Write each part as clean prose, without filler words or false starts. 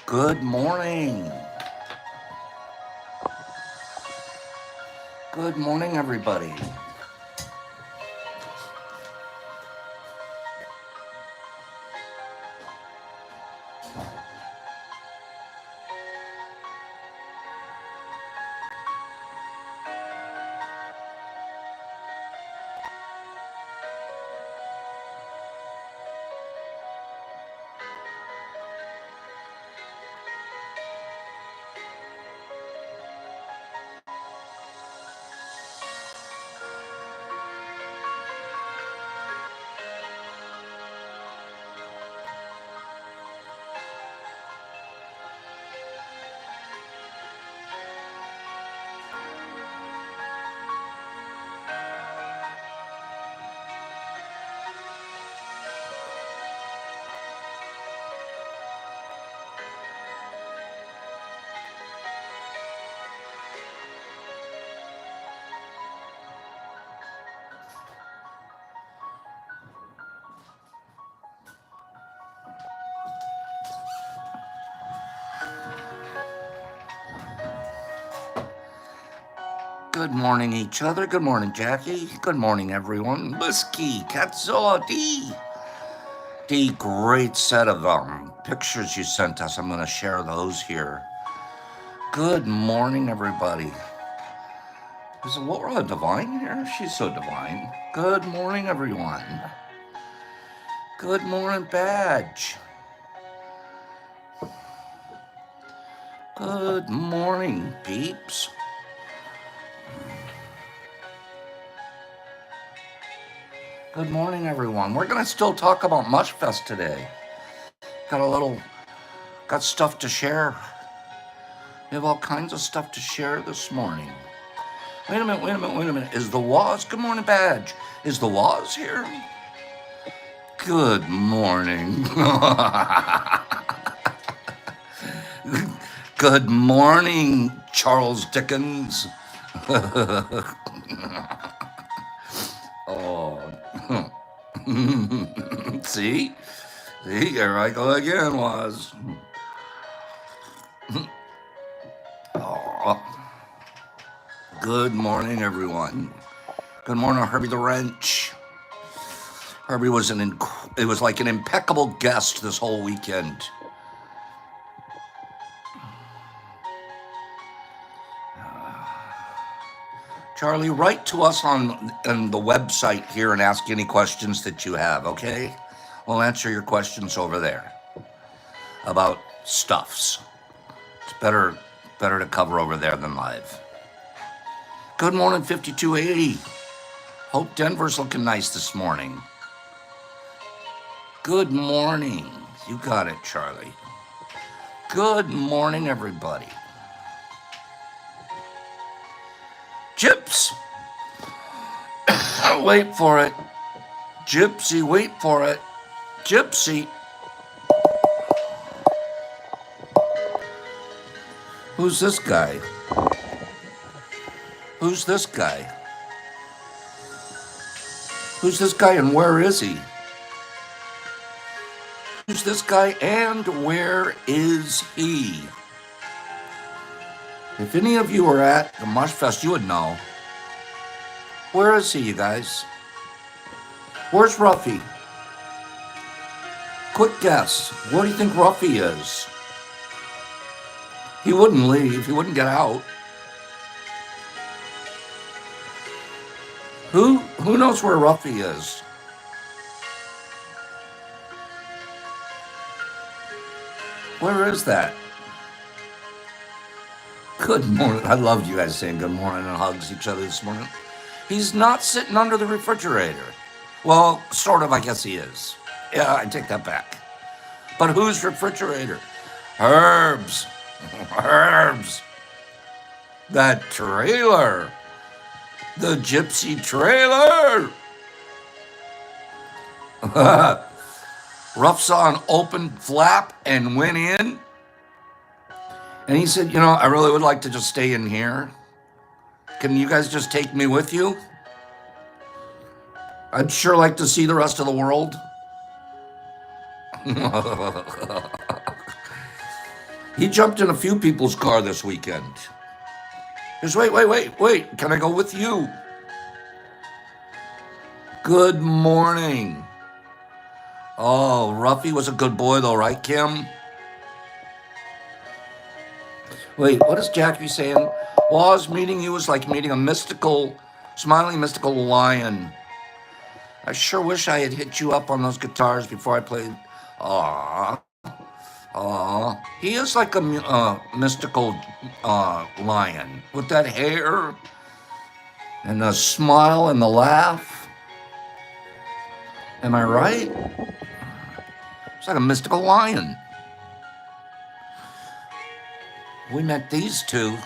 Good morning. Good morning, everybody. Good morning, each other. Good morning, Jackie. Good morning, everyone. Whiskey, Katzoa, D. Great set of pictures you sent us. I'm going to share those here. Good morning, everybody. Is Laura divine here? She's so divine. Good morning, everyone. Good morning, Badge. Good morning, peeps. Good morning, everyone. We're going to still talk about Mushfest today. Got stuff to share. We have all kinds of stuff to share this morning. Wait a minute. Is the Waz? Good morning, Badge. Is the Waz here? Good morning. Good morning, Charles Dickens. Oh. See, here I go again, Waz. Oh. Good morning, everyone. Good morning, Herbie the Wrench. Herbie was it was like an impeccable guest this whole weekend. Charlie, write to us on the website here and ask any questions that you have, okay? We'll answer your questions over there about stuffs. It's better to cover over there than live. Good morning, 5280. Hope Denver's looking nice this morning. Good morning. You got it, Charlie. Good morning, everybody. Gyps. Wait for it. Gypsy, wait for it. Gypsy. Who's this guy? Who's this guy? Who's this guy and where is he? Who's this guy and where is he? If any of you were at the Mushfest, you would know. Where is he, you guys? Where's Ruffy? Quick guess. Where do you think Ruffy is? He wouldn't leave. He wouldn't get out. Who knows where Ruffy is? Where is that? Good morning. I loved you guys saying good morning and hugs each other this morning. He's not sitting under the refrigerator. Well, sort of, I guess he is. Yeah, I take that back. But whose refrigerator? Herb's. Herb's. That trailer. The gypsy trailer. Ruff saw an open flap and went in. And he said, I really would like to just stay in here. Can you guys just take me with you? I'd sure like to see the rest of the world. He jumped in a few people's car this weekend. Just wait. Can I go with you? Good morning. Oh, Ruffy was a good boy though, right, Kim? Wait, what is Jackie saying? Was meeting you was like meeting a mystical, smiling mystical lion. I sure wish I had hit you up on those guitars before I played. Aw, aw. He is like a mystical lion with that hair and the smile and the laugh. Am I right? It's like a mystical lion. We met these two.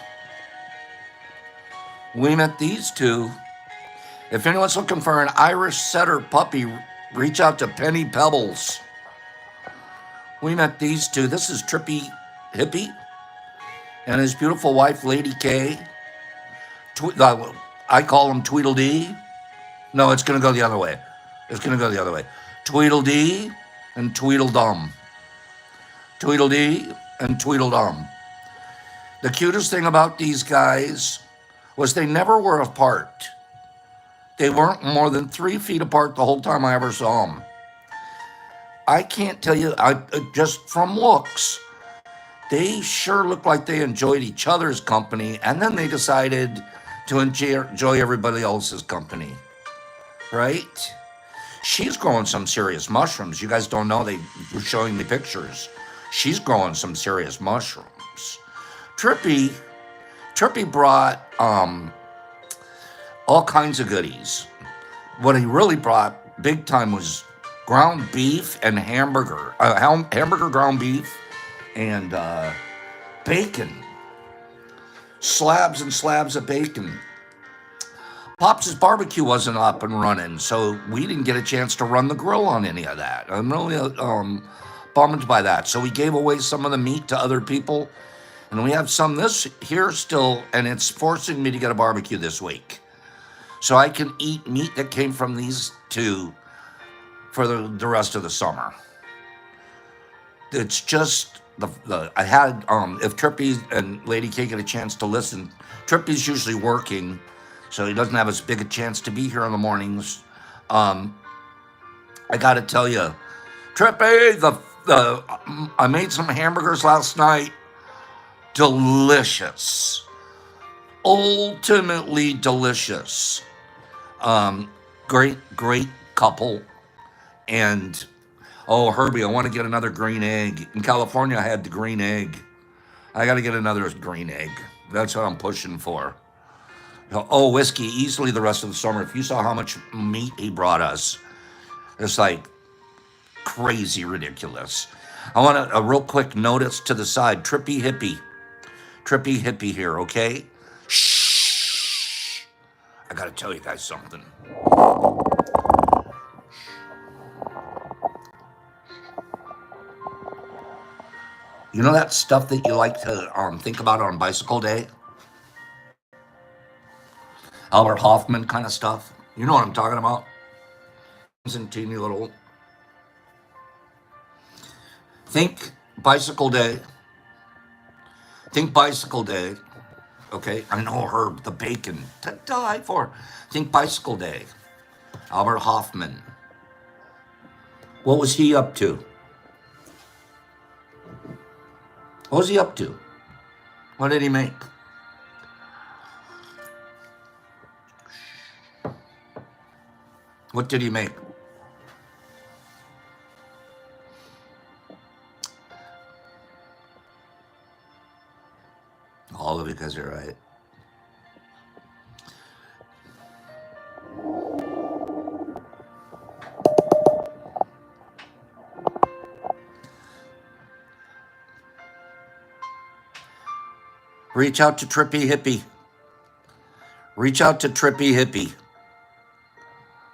If anyone's looking for an Irish setter puppy, reach out to Penny Pebbles. We met these two. This is Trippy Hippie and his beautiful wife, Lady K. I call him Tweedledee. No, it's going to go the other way. Tweedledee and Tweedledum. Tweedledee and Tweedledum. The cutest thing about these guys was they never were apart. They weren't more than 3 feet apart the whole time I ever saw them. I can't tell you, just from looks, they sure looked like they enjoyed each other's company, and then they decided to enjoy everybody else's company, right? She's growing some serious mushrooms. You guys don't know, they were showing me pictures. She's growing some serious mushrooms. Trippy brought all kinds of goodies. What he really brought big time was ground beef and hamburger ground beef and bacon. Slabs and slabs of bacon. Pops' barbecue wasn't up and running, so we didn't get a chance to run the grill on any of that. I'm really bummed by that. So we gave away some of the meat to other people, and we have some this here still, and it's forcing me to get a barbecue this week. So I can eat meat that came from these two for the rest of the summer. It's just I had if Trippy and Lady K get a chance to listen, Trippy's usually working, so he doesn't have as big a chance to be here in the mornings. I got to tell you, Trippy, I made some hamburgers last night. Delicious, ultimately delicious. Great couple. And oh, Herbie, I want to get another green egg. In California, I had the green egg. I got to get another green egg. That's what I'm pushing for. Oh, whiskey, easily the rest of the summer. If you saw how much meat he brought us, it's like crazy ridiculous. I want a real quick notice to the side. Trippy Hippie here, okay? Shh. I got to tell you guys something. You know that stuff that you like to think about on bicycle day? Albert Hoffman kind of stuff. You know what I'm talking about? And teeny little. Think bicycle day. Okay, I know Herb, the bacon to die for. Think bicycle day. Albert Hoffman. What was he up to? What did he make? What did he make? All of it, because you're right. Reach out to Trippy Hippie.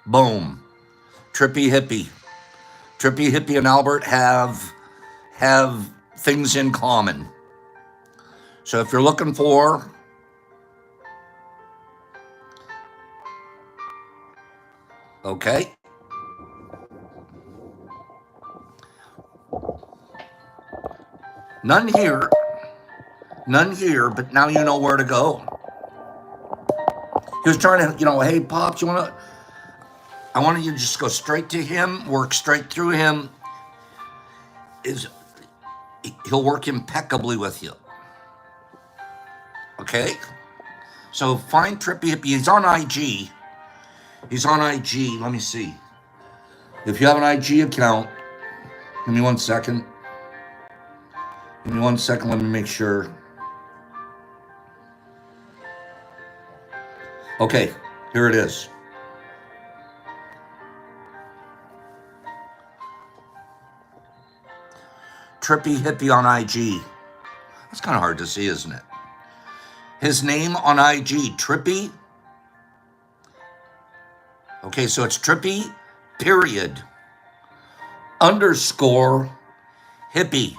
Boom. Trippy Hippie and Albert have things in common. So if you're looking for okay. None here. None here, but now you know where to go. He was trying to, hey, Pops, I wanted you to just go straight to him, work straight through him. He'll work impeccably with you. Okay? So find Trippy Hippie. He's on IG. He's on IG. Let me see. If you have an IG account, give me 1 second. Give me 1 second. Let me make sure. Okay, here it is. Trippy Hippie on IG. That's kind of hard to see, isn't it? His name on IG, Trippy. Okay, so it's Trippy, period, _ Hippie.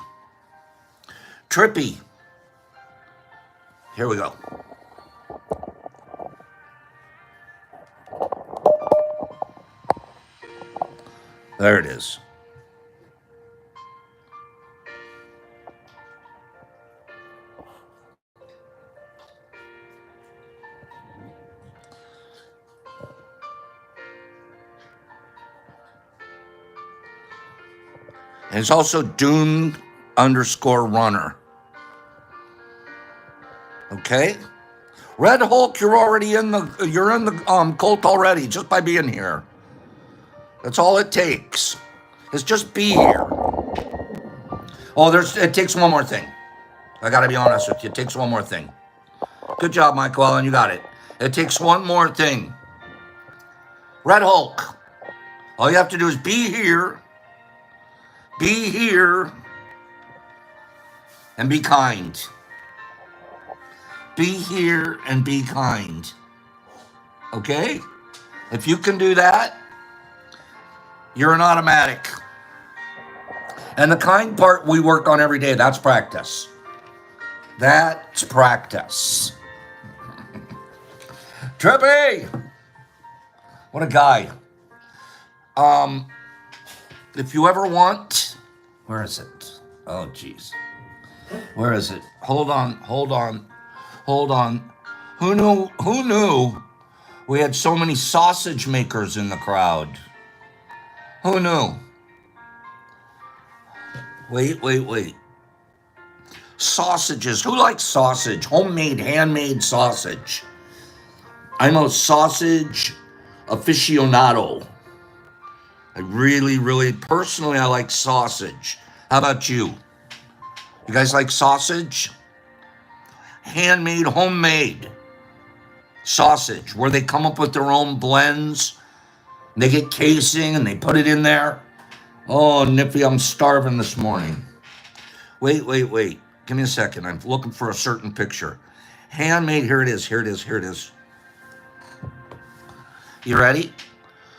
Trippy. Here we go. There it is. And it's also Dune _runner. Okay? Red Hulk, you're in the cult already just by being here. That's all it takes. Is just be here. Oh, it takes one more thing. I gotta be honest with you. It takes one more thing. Good job, Michael Allen. You got it. It takes one more thing. Red Hulk. All you have to do is be here, and be kind. Be here and be kind. Okay? If you can do that, you're an automatic. And the kind part we work on every day. That's practice. That's practice. Trippy! What a guy. If you ever want, where is it? Oh, jeez. Where is it? Hold on. Who knew we had so many sausage makers in the crowd? Who knew? Wait. Sausages. Who likes sausage? Homemade, handmade sausage. I'm a sausage aficionado. I really, personally, I like sausage. How about you? You guys like sausage? Handmade, homemade sausage, where they come up with their own blends. They get casing and they put it in there. Oh, Nippy, I'm starving this morning. Wait. Give me a second. I'm looking for a certain picture. Handmade, here it is. You ready?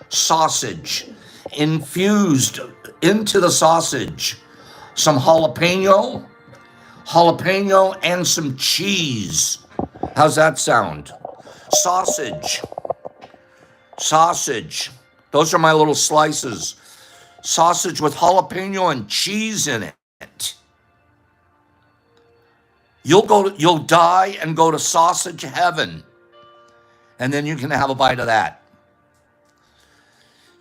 Sausage. Infused into the sausage. Some jalapeno and some cheese. How's that sound? Sausage. Those are my little slices. Sausage with jalapeno and cheese in it. You'll die and go to sausage heaven. And then you can have a bite of that.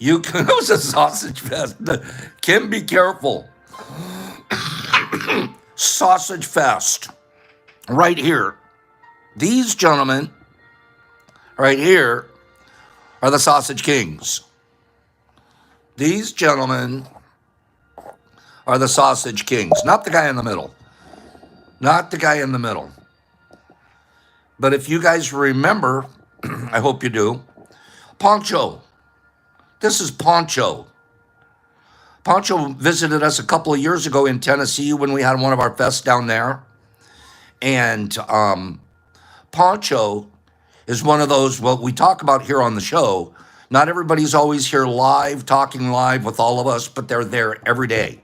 It was a sausage fest. Kim, be careful. Sausage fest. Right here. These gentlemen right here are the sausage kings. These gentlemen are the sausage kings. Not the guy in the middle. But if you guys remember, I hope you do, Poncho. This is Poncho. Poncho visited us a couple of years ago in Tennessee when we had one of our fests down there. And Poncho is one of those, what we talk about here on the show. Not everybody's always here live, talking live with all of us, but they're there every day.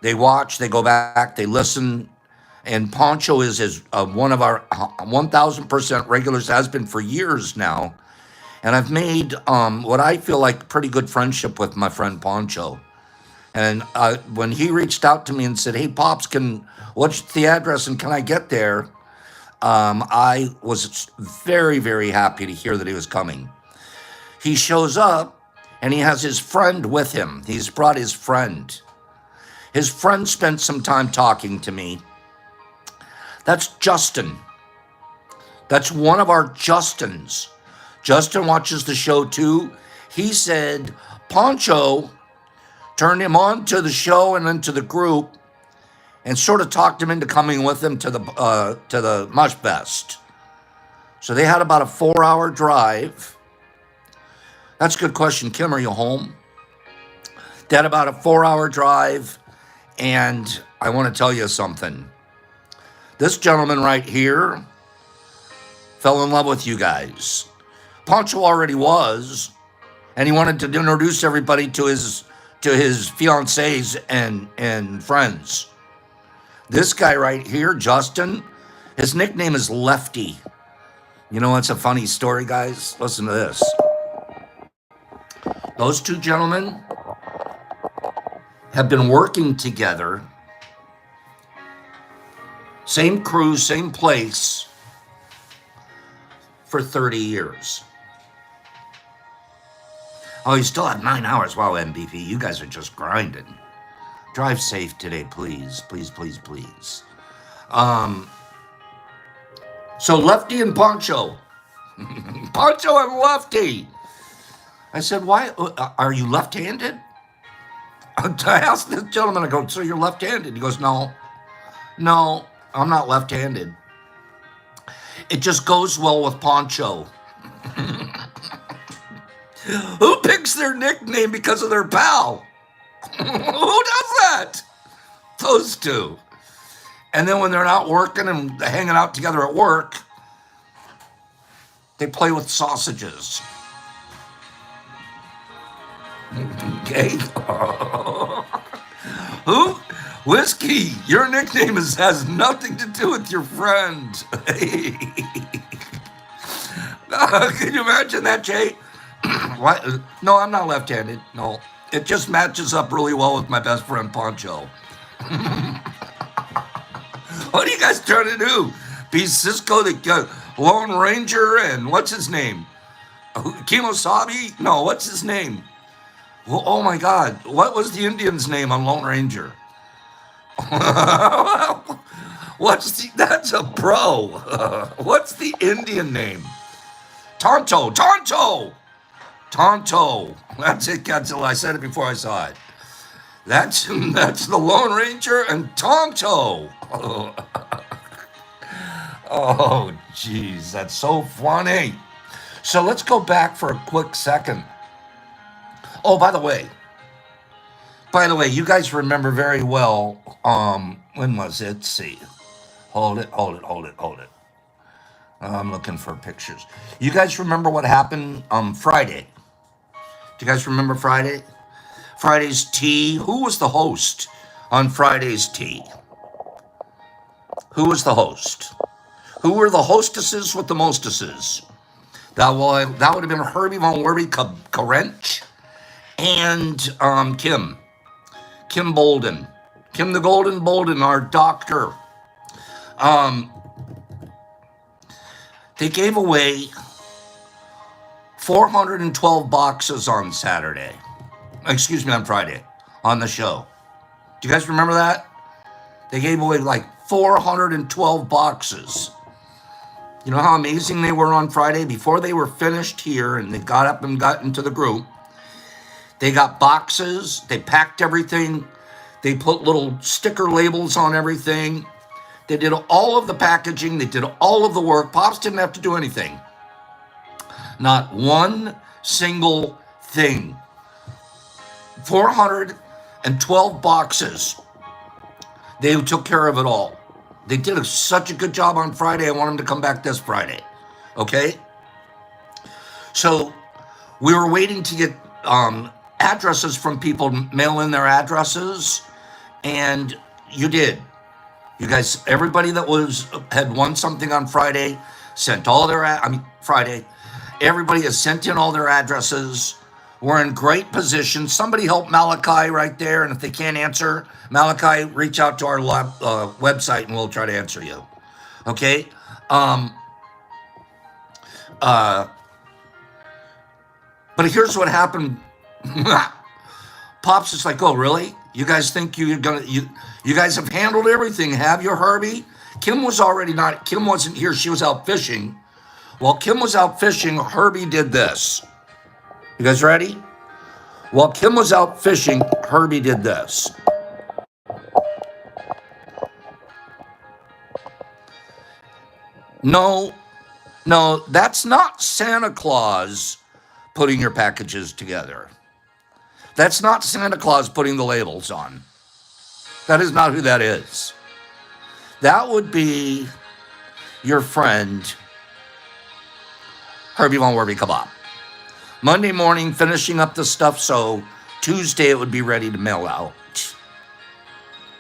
They watch, they go back, they listen. And Poncho is one of our 1,000% regulars, has been for years now. And I've made what I feel like pretty good friendship with my friend Poncho. And when he reached out to me and said, "Hey, Pops, what's the address and can I get there?" I was very, very happy to hear that he was coming. He shows up and he has his friend with him. He's brought his friend. His friend spent some time talking to me. That's Justin. That's one of our Justins. Justin watches the show too. He said Poncho turned him on to the show and into the group and sort of talked him into coming with him to the Mush Fest. So they had about a 4-hour drive. That's a good question. Kim, are you home? They had about a 4-hour drive, and I want to tell you something. This gentleman right here fell in love with you guys. Poncho already was, and he wanted to introduce everybody to his fiancés and friends. This guy right here, Justin, his nickname is Lefty. You know what's a funny story, guys? Listen to this. Those two gentlemen have been working together, same crew, same place, for 30 years. Oh, you still have 9 hours. Wow, MVP, you guys are just grinding. Drive safe today, please. Please, please, please. So Lefty and Poncho. Poncho and Lefty. I said, why? Are you left-handed? I asked this gentleman, I go, so you're left-handed? He goes, no, I'm not left-handed. It just goes well with Poncho. Who picks their nickname because of their pal? Who does that? Those two. And then when they're not working and hanging out together at work, they play with sausages. Okay. Who? Whiskey, your nickname has nothing to do with your friend. Can you imagine that, Jay? What? No, I'm not left-handed. No, it just matches up really well with my best friend Poncho. What are you guys trying to do? Be Cisco the Lone Ranger and what's his name? Kimosabi? No, what's his name? Well, oh my God, what was the Indian's name on Lone Ranger? That's a pro. What's the Indian name? Tonto. That's it, Godzilla. I said it before I saw it. That's the Lone Ranger and Tonto. Oh, geez, that's so funny. So let's go back for a quick second. Oh, by the way, you guys remember very well, when was it? Let's see. Hold it. I'm looking for pictures. You guys remember what happened Friday? Do you guys remember Friday? Friday's tea. Who was the host on Friday's tea? Who was the host? Who were the hostesses with the mostesses? That would have been Herbie Von Werby Karench and Kim Bolden. Kim the Golden Bolden, our doctor. They gave away 412 boxes on Friday on the show. Do you guys remember that? They gave away like 412 boxes. You know how amazing they were on Friday? Before they were finished here and they got up and got into the group, they got boxes, they packed everything, they put little sticker labels on everything. They did all of the packaging. They did all of the work. Pops didn't have to do anything. Not one single thing. 412 boxes. They took care of it all. They did such a good job on Friday. I want them to come back this Friday. Okay? So we were waiting to get addresses from people, mail in their addresses, and you did. You guys, everybody that had won something on Friday sent all their, Friday, everybody has sent in all their addresses. We're in great position. Somebody help Malachi right there. And if they can't answer, Malachi, reach out to our website and we'll try to answer you. Okay? But here's what happened. Pops is like, oh, really? You guys think you guys have handled everything, have you, Herbie? Kim wasn't here. She was out fishing. While Kim was out fishing, Herbie did this. You guys ready? While Kim was out fishing, Herbie did this. No, that's not Santa Claus putting your packages together. That's not Santa Claus putting the labels on. That is not who that is. That would be your friend, Herbie Von Werby Kebab. Monday morning, finishing up the stuff, so Tuesday it would be ready to mail out.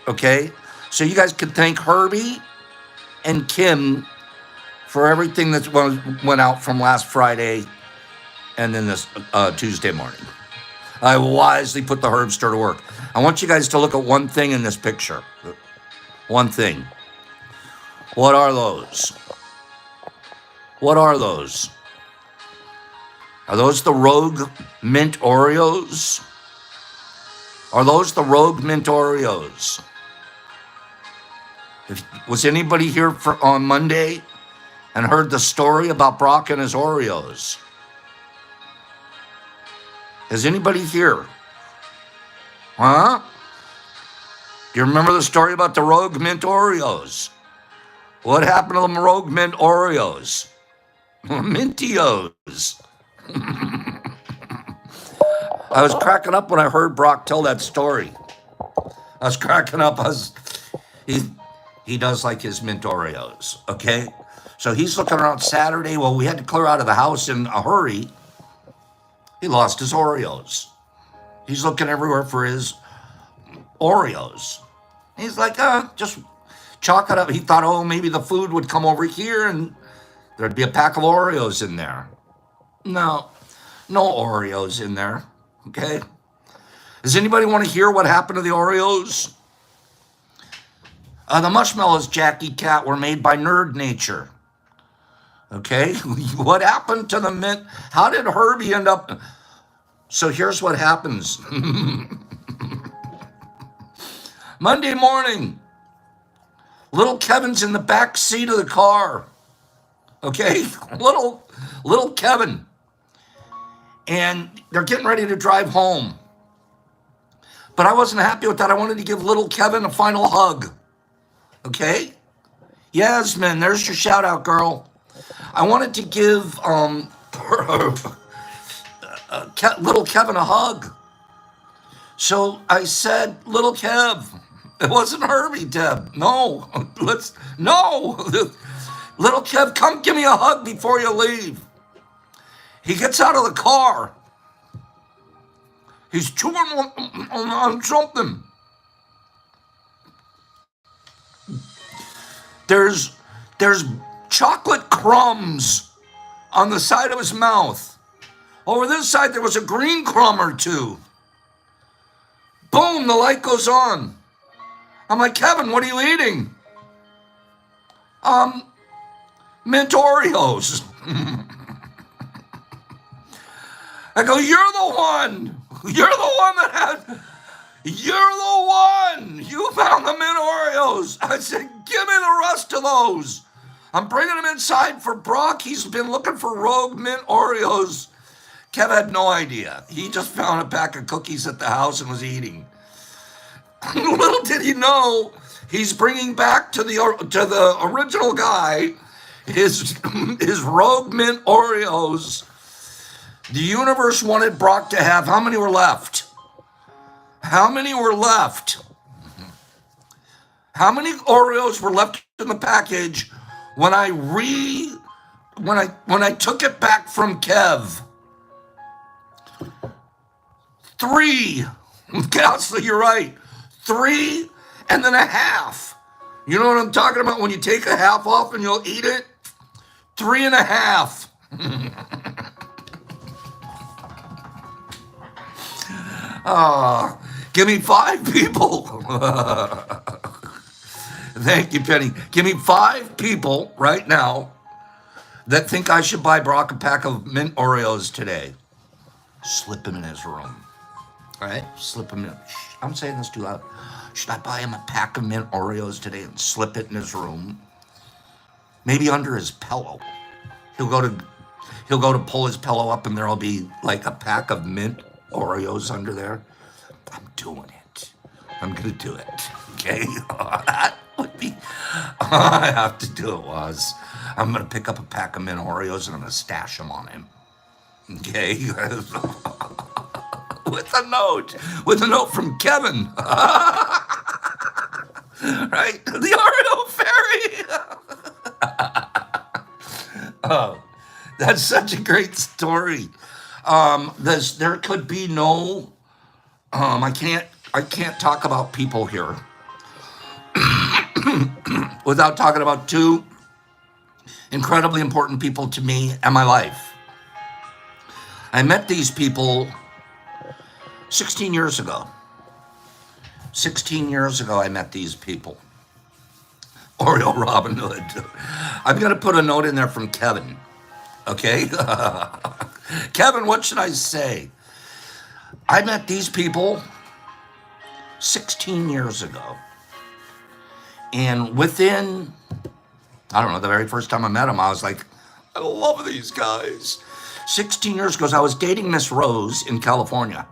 Okay? So you guys could thank Herbie and Kim for everything that went out from last Friday and then this Tuesday morning. I wisely put the Herbster to work. I want you guys to look at one thing in this picture. One thing. What are those? What are those? Are those the Rogue Mint Oreos? Are those the Rogue Mint Oreos? Was anybody here on Monday and heard the story about Brock and his Oreos? Is anybody here? Huh? Do you remember the story about the Rogue Mint Oreos? What happened to the Rogue Mint Oreos? Mintios. I was cracking up when I heard Brock tell that story. I was cracking up. He does like his Mint Oreos, okay? So he's looking around Saturday. Well, we had to clear out of the house in a hurry. He lost his Oreos. He's looking everywhere for his Oreos. He's like, just chalk it up. He thought, oh, maybe the food would come over here and there'd be a pack of Oreos in there. No Oreos in there, okay? Does anybody want to hear what happened to the Oreos? The marshmallows, Jackie Cat, were made by Nerd Nature. Okay, what happened to the mint? How did Herbie end up? So here's what happens. Monday morning, little Kevin's in the back seat of the car. Okay, little Kevin. And they're getting ready to drive home. But I wasn't happy with that. I wanted to give little Kevin a final hug. Okay? Yasmin, there's your shout out, girl. I wanted to give little Kevin a hug. So I said, little Kev. It wasn't Herbie, Deb. No. Little Kev, come give me a hug before you leave. He gets out of the car. He's chewing on something. There's chocolate crumbs on the side of his mouth. Over this side, there was a green crumb or two. Boom, the light goes on. I'm like, Kevin, what are you eating? Mint Oreos. I go, you're the one. You're the one that had... You're the one! You found the Mint Oreos! I said, give me the rest of those! I'm bringing them inside for Brock. He's been looking for Rogue Mint Oreos. Kev had no idea. He just found a pack of cookies at the house and was eating. Little did he know, he's bringing back to the original guy his Rogue Mint Oreos. The universe wanted Brock to have, how many were left? How many were left? How many Oreos were left in the package when I took it back from Kev? 3. Counselor, you're right. 3 and then a half. You know what I'm talking about when you take a half off and you'll eat it? 3 and a half. Give me 5 people. Thank you, Penny. Give me 5 people right now that think I should buy Brock a pack of mint Oreos today. Slip him in his room. All right? Slip him in. Shh, I'm saying this too loud. Should I buy him a pack of mint Oreos today and slip it in his room? Maybe under his pillow. He'll go to pull his pillow up and there'll be like a pack of mint Oreos under there. I'm doing it. I'm gonna do it. Okay? That would be I have to do it, was. I'm gonna pick up a pack of mint Oreos and I'm gonna stash them on him. Okay? With a note from Kevin. Right? The Oreo fairy. Oh, that's such a great story. There could be no. I can't talk about people here without talking about 2 incredibly important people to me and my life. I met these people 16 years ago. 16 years ago, I met these people. Oreo Robin Hood. I'm going to put a note in there from Kevin. Okay? Kevin, what should I say? I met these people 16 years ago. And within, I don't know, the very first time I met them, I was like, I love these guys. 16 years ago, I was dating Miss Rose in California.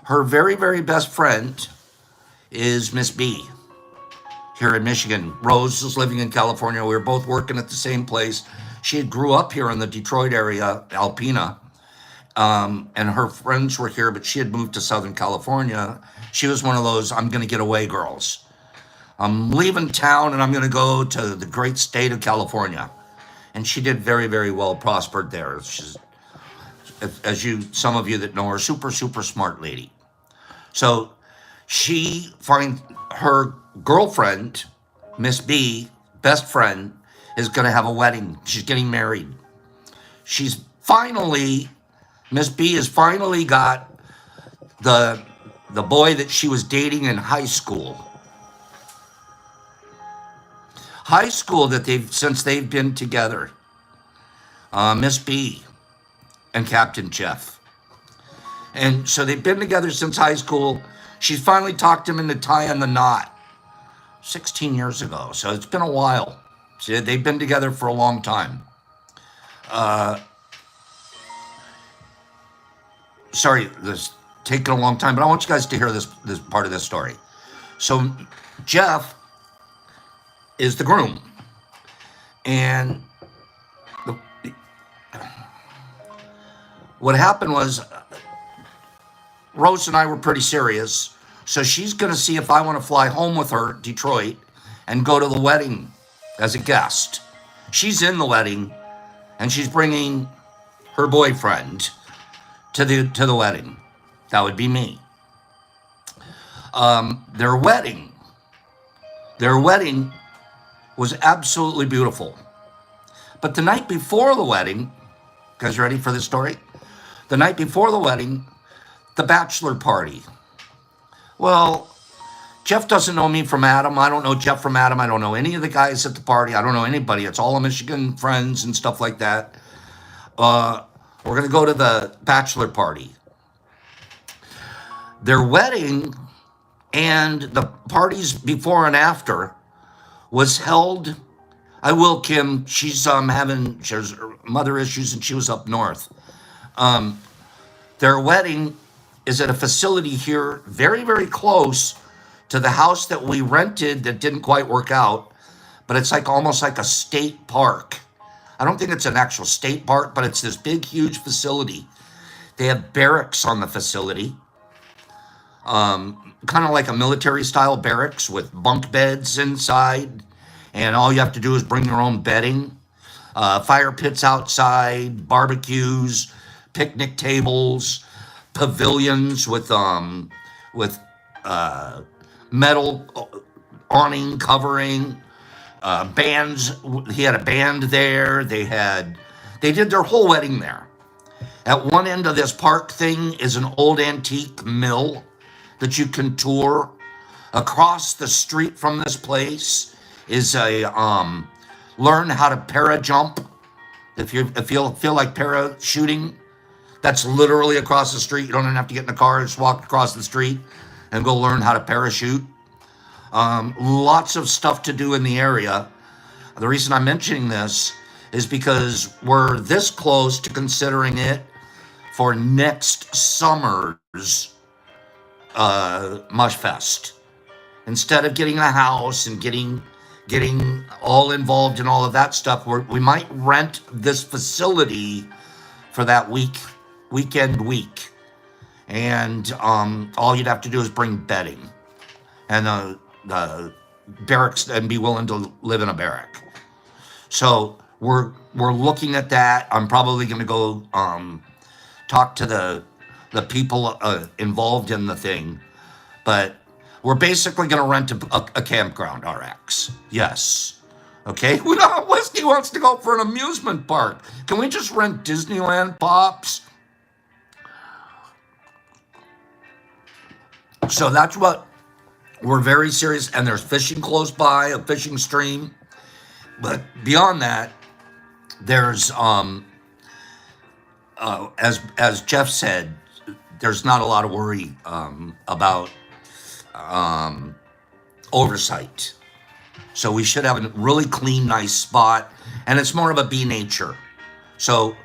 Her very, very best friend is Miss B here in Michigan. Rose was living in California. We were both working at the same place. She had grew up here in the Detroit area, Alpena, and her friends were here, but she had moved to Southern California. She was one of those, I'm going to get away girls. I'm leaving town and I'm going to go to the great state of California. And she did very, very well, prospered there. She's, some of you that know her, super, super smart lady. So she finds her girlfriend, Miss B, best friend, is going to have a wedding. She's getting married. Miss B has finally got the boy that she was dating in high school. High school since they've been together. Miss B and Captain Jeff. And so they've been together since high school. She's finally talked him into tying the knot 16 years ago. So it's been a while. They've been together for a long time. Sorry, this taking a long time, but I want you guys to hear this part of this story. So Jeff is the groom. And what happened was Rose and I were pretty serious. So she's going to see if I want to fly home with her, Detroit, and go to the wedding as a guest. She's in the wedding, and she's bringing her boyfriend to the wedding. That would be me. Their wedding was absolutely beautiful. But the night before the wedding, you guys ready for this story? The night before the wedding, the bachelor party. Well, Jeff doesn't know me from Adam. I don't know Jeff from Adam. I don't know any of the guys at the party. I don't know anybody. It's all Michigan friends and stuff like that. We're going to go to the bachelor party. Their wedding and the parties before and after was held. I will, Kim. She's she's mother issues and she was up north. Their wedding is at a facility here very, very close to the house that we rented that didn't quite work out, but it's like almost like a state park. I don't think it's an actual state park, but it's this big, huge facility. They have barracks on the facility, kind of like a military style barracks with bunk beds inside. And all you have to do is bring your own bedding, fire pits outside, barbecues, picnic tables, pavilions with metal awning covering, bands. He had a band there. They did their whole wedding there. At one end of this park thing is an old antique mill that you can tour. Across the street from this place is a learn how to para jump. If you feel like parachuting, that's literally across the street. You don't even have to get in the car, just walk across the street and go learn how to parachute. Lots of stuff to do in the area. The reason I'm mentioning this is because we're this close to considering it for next summer's Mush Fest. Instead of getting a house and getting all involved in all of that stuff, we might rent this facility for that weekend week. And all you'd have to do is bring bedding and the barracks and be willing to live in a barrack. So we're looking at that. I'm probably going to go talk to the people involved in the thing, but we're basically going to rent a campground, RX. Yes. Okay. Whiskey wants to go for an amusement park. Can we just rent Disneyland, Pops? So that's what we're very serious. And there's fishing close by, a fishing stream. But beyond that, there's as Jeff said, there's not a lot of worry about oversight. So we should have a really clean, nice spot, and it's more of a be nature. So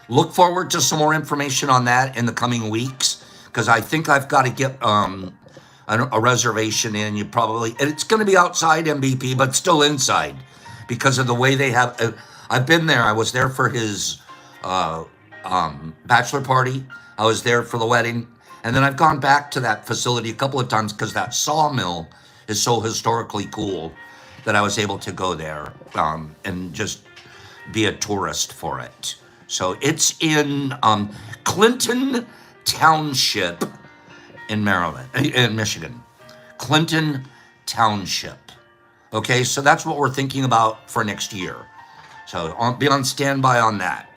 look forward to some more information on that in the coming weeks, because I think I've got to get a reservation in. You probably, and it's going to be outside MVP, but still inside because of the way they have. I've been there. I was there for his bachelor party. I was there for the wedding. And then I've gone back to that facility a couple of times because that sawmill is so historically cool that I was able to go there and just be a tourist for it. So it's in Clinton Township in Maryland, in Michigan. Clinton Township. Okay, so that's what we're thinking about for next year. So be on standby on that.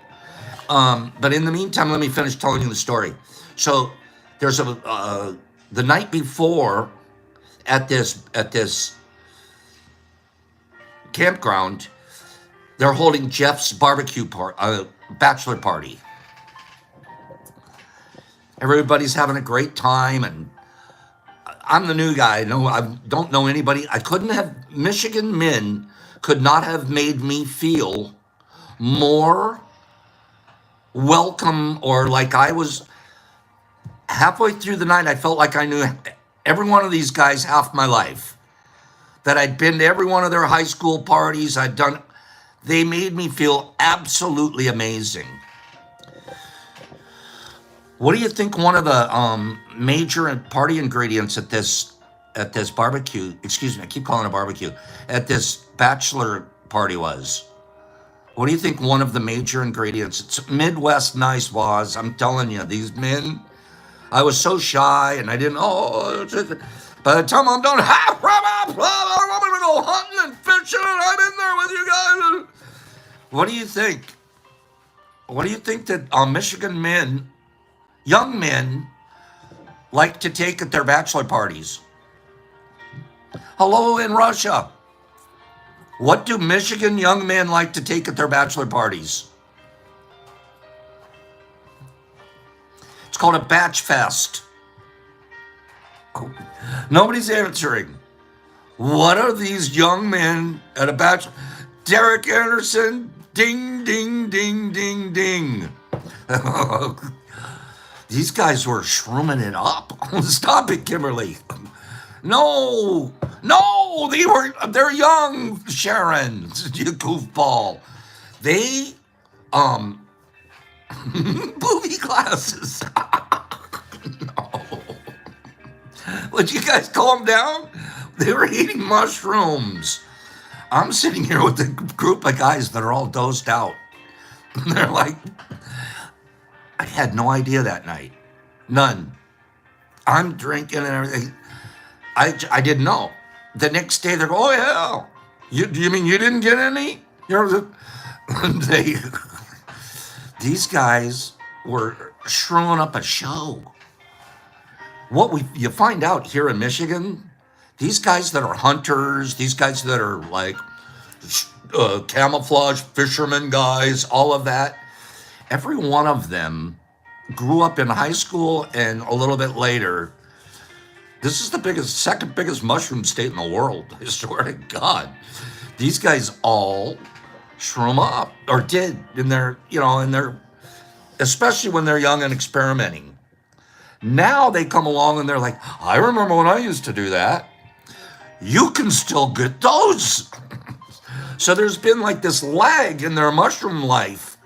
But in the meantime, let me finish telling you the story. So there's the night before at this campground, they're holding Jeff's barbecue bachelor party. Everybody's having a great time, and I'm the new guy. No, I don't know anybody. Michigan men could not have made me feel more welcome, or like I was halfway through the night, I felt like I knew every one of these guys half my life, that I'd been to every one of their high school parties. They made me feel absolutely amazing. What do you think one of the major party ingredients at this barbecue, excuse me, I keep calling it a barbecue, at this bachelor party was? What do you think one of the major ingredients? It's Midwest nice was. I'm telling you, these men, I was so shy and I didn't, by the time I'm done, I'm going to go hunting and fishing and I'm in there with you guys. What do you think? What do you think that Michigan men, young men, like to take at their bachelor parties? Hello in Russia. What do Michigan young men like to take at their bachelor parties? It's called a batch fest. Oh, nobody's answering. What are these young men at a bachelor? Derek Anderson, ding, ding, ding, ding, ding. These guys were shrooming it up. Stop it, Kimberly. No, they're young, Sharon, you goofball. They, booby glasses. No. Would you guys calm down? They were eating mushrooms. I'm sitting here with a group of guys that are all dozed out. They're like, I had no idea that night. None. I'm drinking and everything. I didn't know. The next day, they're going, oh, yeah. You mean you didn't get any? These guys were screwing up a show. You find out here in Michigan, these guys that are hunters, these guys that are like camouflage fishermen guys, all of that, every one of them grew up in high school and a little bit later. This is the second biggest mushroom state in the world. I swear to God. These guys all shroom up or did especially when they're young and experimenting. Now they come along and they're like, I remember when I used to do that. You can still get those. So there's been like this lag in their mushroom life.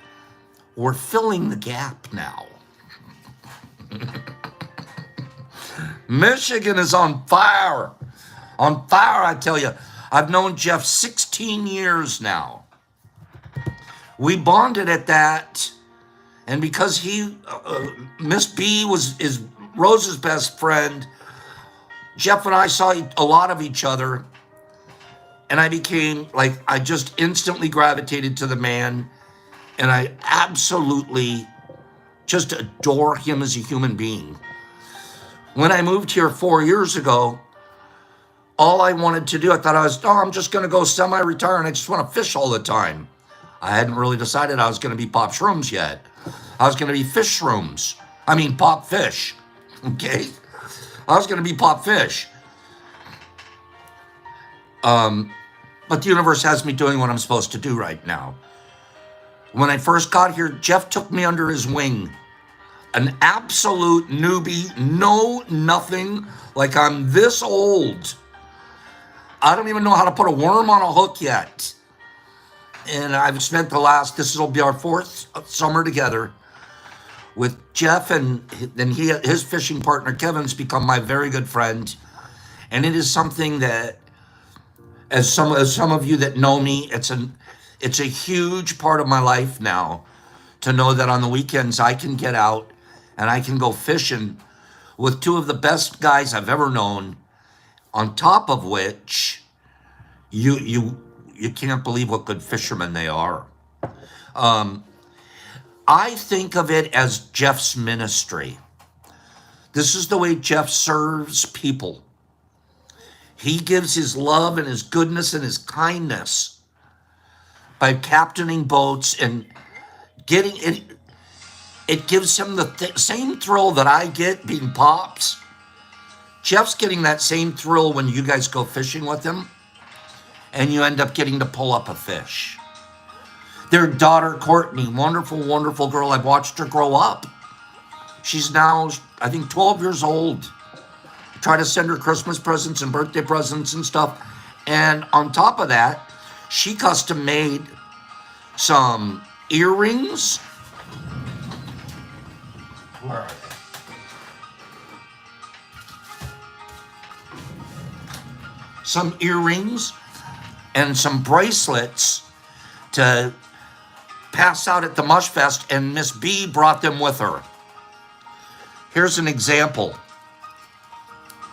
We're filling the gap now. Michigan is on fire. On fire, I tell you. I've known Jeff 16 years now. We bonded at that. And because Miss B is Rose's best friend, Jeff and I saw a lot of each other. And I just instantly gravitated to the man. And I absolutely just adore him as a human being. When I moved here 4 years ago, all I wanted to do, I thought I'm just going to go semi-retire and I just want to fish all the time. I hadn't really decided I was going to be Pop Shrooms yet. I was going to be Fish Shrooms. I mean, Pop Fish. Okay? I was going to be Pop Fish. But the universe has me doing what I'm supposed to do right now. When I first got here, Jeff took me under his wing. An absolute newbie, nothing, like I'm this old. I don't even know how to put a worm on a hook yet. And I've spent this will be our 4th summer together with Jeff, and then his fishing partner, Kevin's become my very good friend. And it is something that, as some of you that know me, it's a huge part of my life now to know that on the weekends I can get out and I can go fishing with 2 of the best guys I've ever known, on top of which you can't believe what good fishermen they are. I think of it as Jeff's ministry. This is the way Jeff serves people. He gives his love and his goodness and his kindness by captaining boats and getting it. It gives him the same thrill that I get being Pops. Jeff's getting that same thrill when you guys go fishing with him and you end up getting to pull up a fish. Their daughter, Courtney, wonderful, wonderful girl. I've watched her grow up. She's now, I think, 12 years old. I try to send her Christmas presents and birthday presents and stuff. And on top of that, she custom made some earrings. Where are they? Some earrings and some bracelets to pass out at the Mush Fest, and Miss B brought them with her. Here's an example.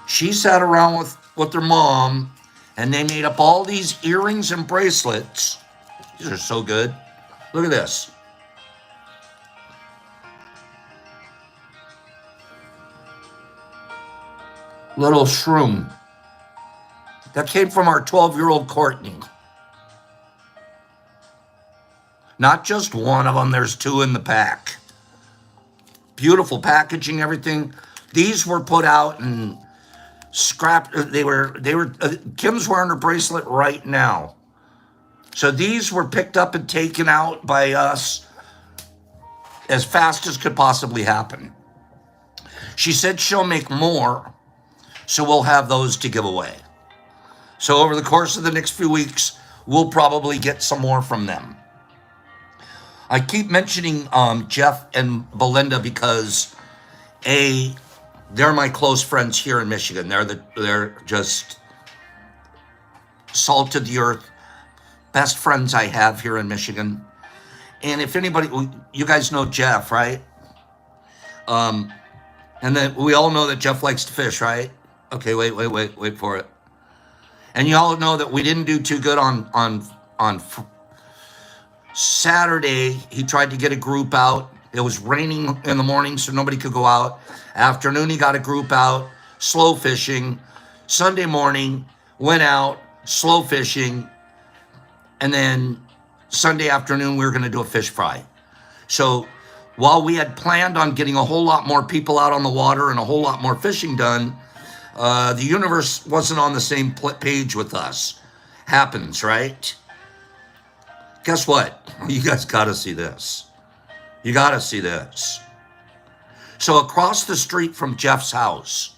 She sat around with her mom, and they made up all these earrings and bracelets. These are so good. Look at this. Little shroom. That came from our 12-year-old Courtney. Not just one of them, there's 2 in the pack. Beautiful packaging, everything. These were put out and scrapped. Kim's wearing her bracelet right now. So these were picked up and taken out by us as fast as could possibly happen. She said she'll make more, so we'll have those to give away. So over the course of the next few weeks, we'll probably get some more from them. I keep mentioning Jeff and Belinda because, they're my close friends here in Michigan. They're just salt of the earth, best friends I have here in Michigan. And if anybody, you guys know Jeff, right? And then we all know that Jeff likes to fish, right? Okay, wait for it. And you all know that we didn't do too good on Saturday. He tried to get a group out It was raining in the morning, so nobody could go out. Afternoon, he got a group out, slow fishing. Sunday morning, went out, slow fishing. And then Sunday afternoon, we were going to do a fish fry. So while we had planned on getting a whole lot more people out on the water and a whole lot more fishing done, the universe wasn't on the same page with us. Happens, right? Guess what? You guys got to see this. You got to see this. So across the street from Jeff's house,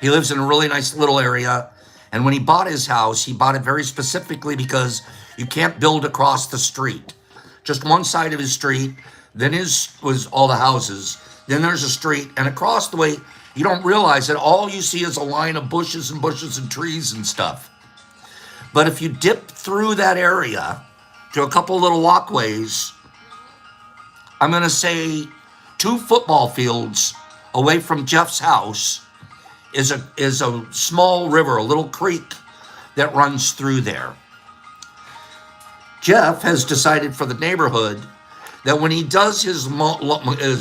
he lives in a really nice little area. And when he bought his house, he bought it very specifically because you can't build across the street. Just one side of his street, then was all the houses. Then there's a street, and across the way, you don't realize that all you see is a line of bushes and trees and stuff. But if you dip through that area to a couple little walkways, I'm going to say 2 football fields away from Jeff's house is a small river, a little creek that runs through there. Jeff has decided for the neighborhood that when he does his lawn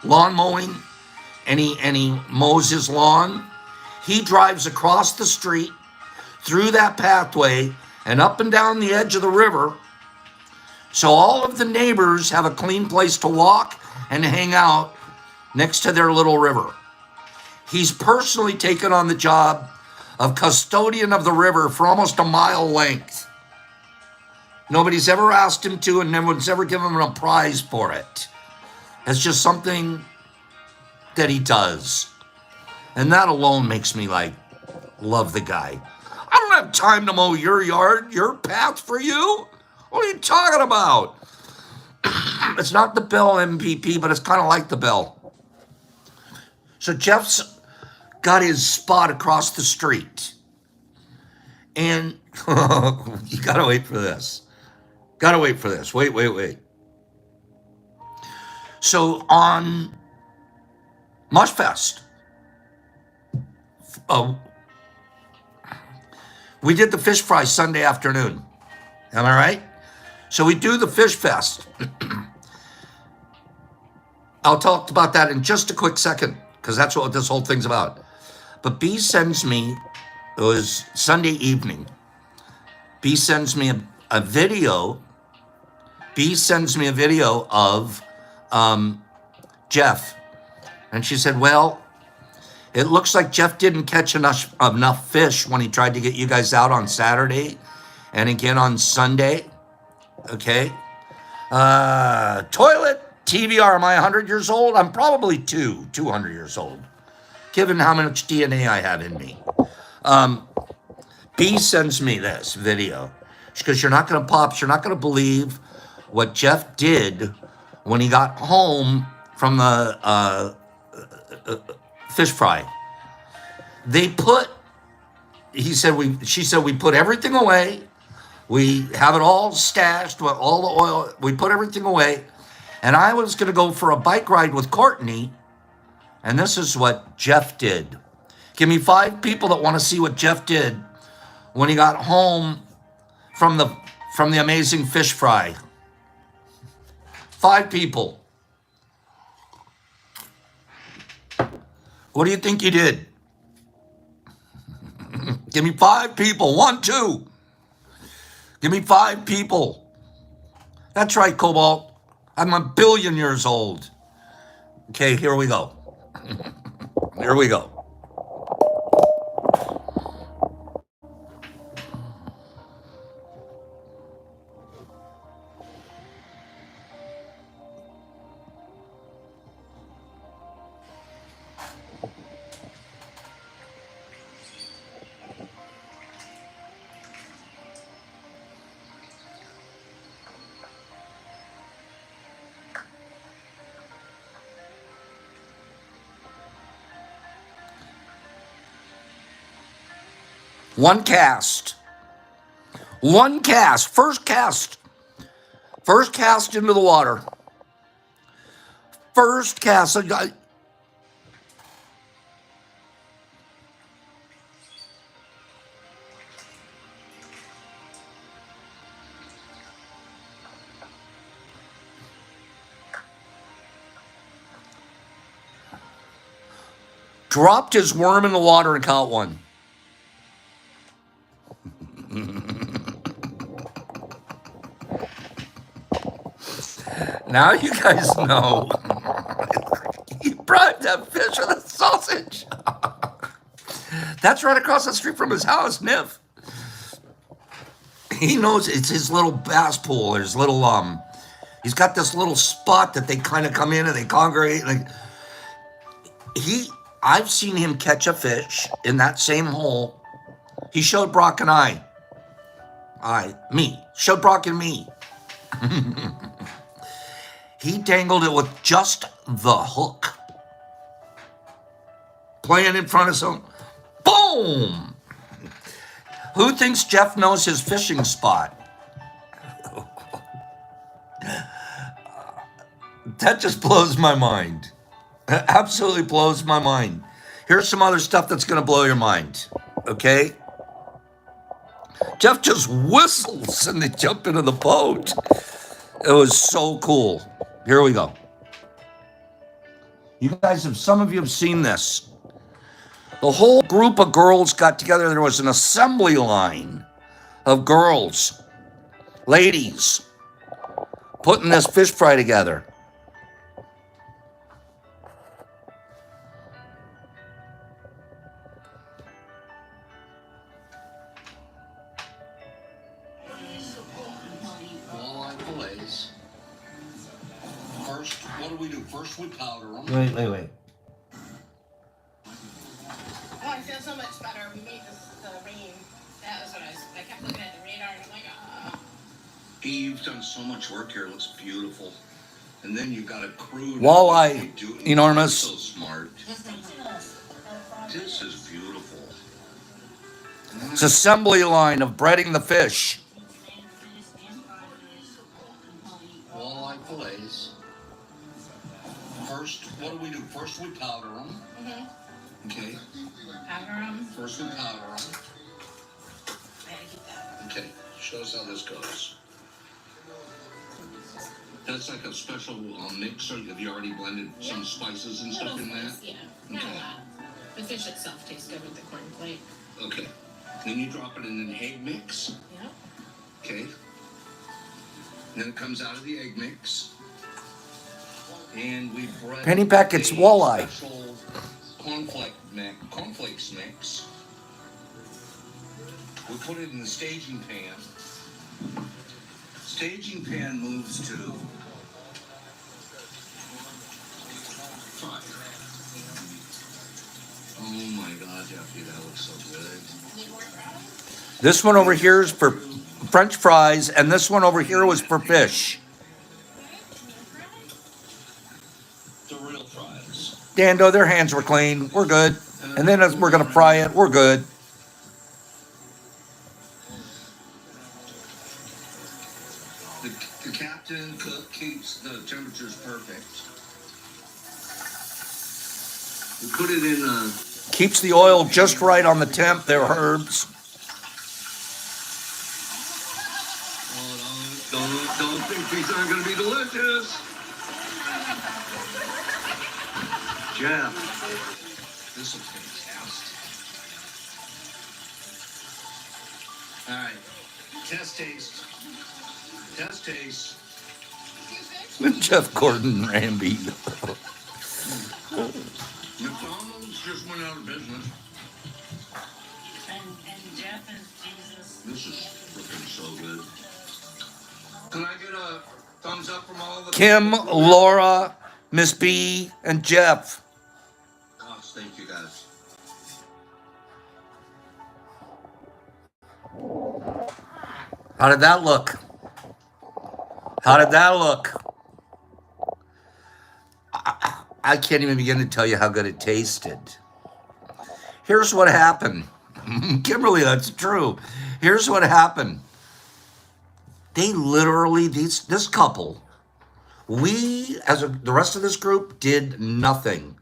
mowing and he mows his lawn, he drives across the street through that pathway and up and down the edge of the river, so all of the neighbors have a clean place to walk and hang out next to their little river. He's personally taken on the job of custodian of the river for almost a mile length. Nobody's ever asked him to, and no one's ever given him a prize for it. It's just something that he does. And that alone makes me love the guy. I don't have time to mow your yard, your path for you. What are you talking about? It's not the Bell MVP, but it's kind of like the Bell. So Jeff's got his spot across the street. And you got to wait for this. Got to wait for this. Wait. So on Mushfest, we did the fish fry Sunday afternoon. Am I right? So we do the fish fest. I'll talk about that in just a quick second, because that's what this whole thing's about. But B sends me, it was Sunday evening, B sends me a video. B sends me a video of Jeff. And she said, well, it looks like Jeff didn't catch enough fish when he tried to get you guys out on Saturday and again on Sunday. Okay. Toilet TBR, am I 100 years old? I'm probably 200 years old, given how much DNA I have in me. B sends me this video. Because you're not going to believe what Jeff did when he got home from the fish fry. She said we put everything away. We have it all stashed, all the oil. We put everything away. And I was going to go for a bike ride with Courtney. And this is what Jeff did. Give me 5 people that want to see what Jeff did when he got home from the amazing fish fry. 5 people. What do you think you did? Give me 5 people. 1, 2. Give me 5 people. That's right, Cobalt. I'm 1 billion years old. Okay, here we go. Here we go. One cast. First cast into the water. First cast. Dropped his worm in the water and caught one. Now you guys know. He brought that fish with a sausage. That's right across the street from his house, Niff. He knows it's his little bass pool. His little he's got this little spot that they kind of come in and they congregate. Like I've seen him catch a fish in that same hole. He showed Brock and showed Brock and me. He dangled it with just the hook. Playing in front of some, boom! Who thinks Jeff knows his fishing spot? That just blows my mind. Absolutely blows my mind. Here's some other stuff that's going to blow your mind, okay? Jeff just whistles and they jump into the boat. It was so cool. Here we go. You guys some of you have seen this. The whole group of girls got together. There was an assembly line of girls, ladies, putting this fish fry together. First, what do we do? First we powder them. Wait. Oh, I feel so much better. We made the rain. That was what I kept looking at the radar and I'm like, oh. You've done so much work here. It looks beautiful. And then you've got a crew. Walleye, enormous. So smart. This is beautiful. It's assembly line of breading the fish. Walleye fillets. First, what do we do? First we powder them. Mm-hmm. Okay. Powder them. First we powder them. I gotta keep that. Okay. Show us how this goes. That's like a special mixer. Have you already blended some spices and stuff in that? Yeah. Not a lot. The fish itself tastes good with the corn flake. Okay. Then you drop it in an egg mix. Yep. Okay. Then it comes out of the egg mix. And we bread Penny packets walleye. Special cornflakes mix. We put it in the staging pan. Staging pan moves to 5. Oh my God, Jeffy, that looks so good. This one over here is for French fries, and this one over here was for fish. The real fries. Dando, their hands were clean. We're good. And then as we're going to fry it, we're good. The captain cook keeps the temperatures perfect. We put it in Keeps the oil just right on the temp. Their herbs. Oh, don't think these aren't going to be delicious. Jeff, this looks fantastic. All right, test taste. Test taste. Jeff Gordon Ramby. McDonald's just went out of business. And Jeff is Jesus. This is freaking so good. Can I get a thumbs up from all of the Kim, Laura, Miss B, and Jeff. Oh, thank you guys. How did that look? How did that look? I can't even begin to tell you how good it tasted. Here's what happened. Kimberly, that's true. Here's what happened. They literally, this couple, the rest of this group did nothing.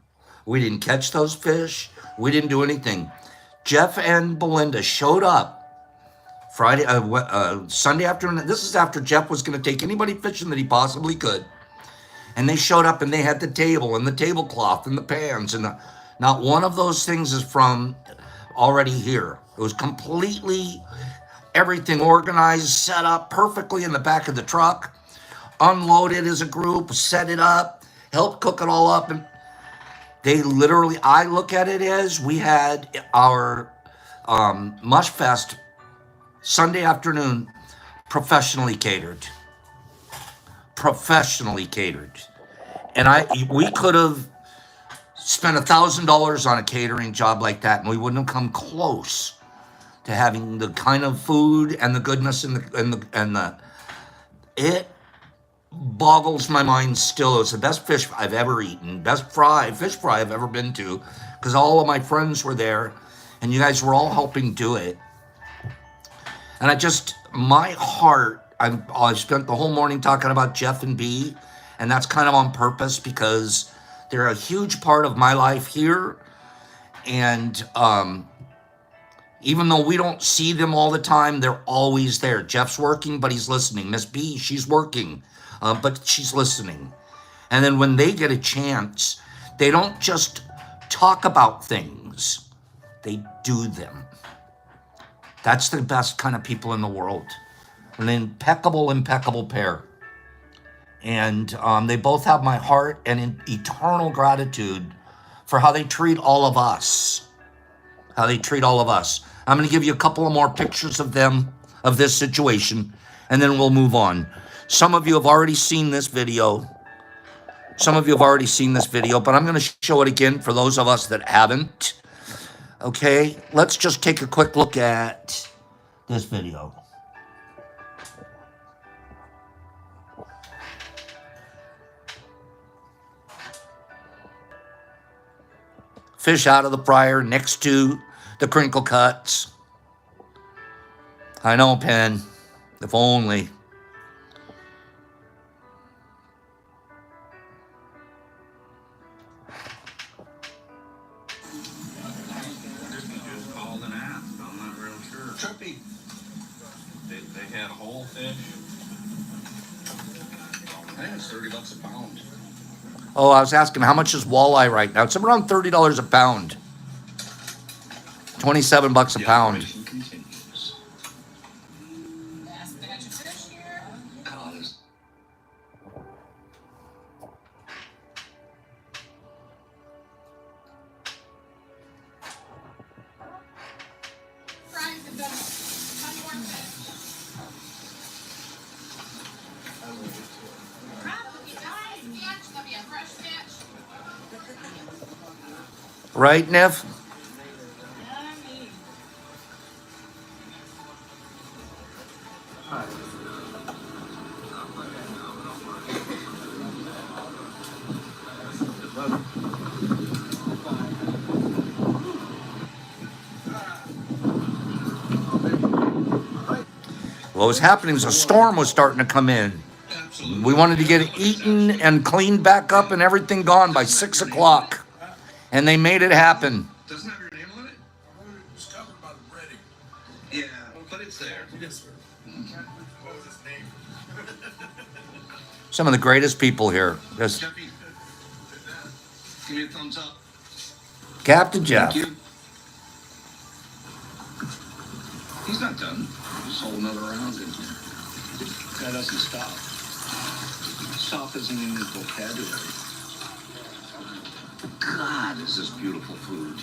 We didn't catch those fish. We didn't do anything. Jeff and Belinda showed up Sunday afternoon. This is after Jeff was going to take anybody fishing that he possibly could. And they showed up and they had the table and the tablecloth and the pans and Not one of those things is from already here. It was completely everything organized, set up perfectly in the back of the truck, unloaded as a group, set it up, helped cook it all up. And they literally, I look at it as we had our Mush Fest Sunday afternoon professionally catered. Professionally catered. And we could have spent $1,000 on a catering job like that, and we wouldn't have come close to having the kind of food and the goodness and the it boggles my mind still. It's the best fish I've ever eaten, best fish fry I've ever been to, because all of my friends were there, and you guys were all helping do it. And my heart, I spent the whole morning talking about Jeff and B, and that's kind of on purpose because they're a huge part of my life here. And even though we don't see them all the time, they're always there. Jeff's working, but he's listening. Miss B, she's working, but she's listening. And then when they get a chance, they don't just talk about things, they do them. That's the best kind of people in the world. An impeccable pair. And they both have my heart and eternal gratitude for how they treat all of us. How they treat all of us. I'm going to give you a couple of more pictures of them, of this situation, and then we'll move on. Some of you have already seen this video. But I'm going to show it again for those of us that haven't. Okay, let's just take a quick look at this video. Fish out of the fryer next to the crinkle cuts. I know, Penn. If only. Just called and asked. I'm not real sure. Trippy. They had whole fish. I think it's $30 a pound. Oh, I was asking how much is walleye right now? It's around $30 a pound. $27 a pound. Continues. Last batch of fish here. Fries have done one more fish. Probably nice catch. That'll be a fresh catch. Right, Neff? Yummy. What was happening was a storm was starting to come in. Absolutely. We wanted to get it eaten and cleaned back up and everything gone by 6 o'clock. And they made it happen. Doesn't have your name on it? It's covered by the breading. Yeah, but it's there. Yes, sir. What was his name? Some of the greatest people here. Just Jeffy, give me a thumbs up. Captain Jeff. Thank you. He's not done. Just hold another round in here. Guy doesn't stop. Stop isn't in his vocabulary. God, is this beautiful food.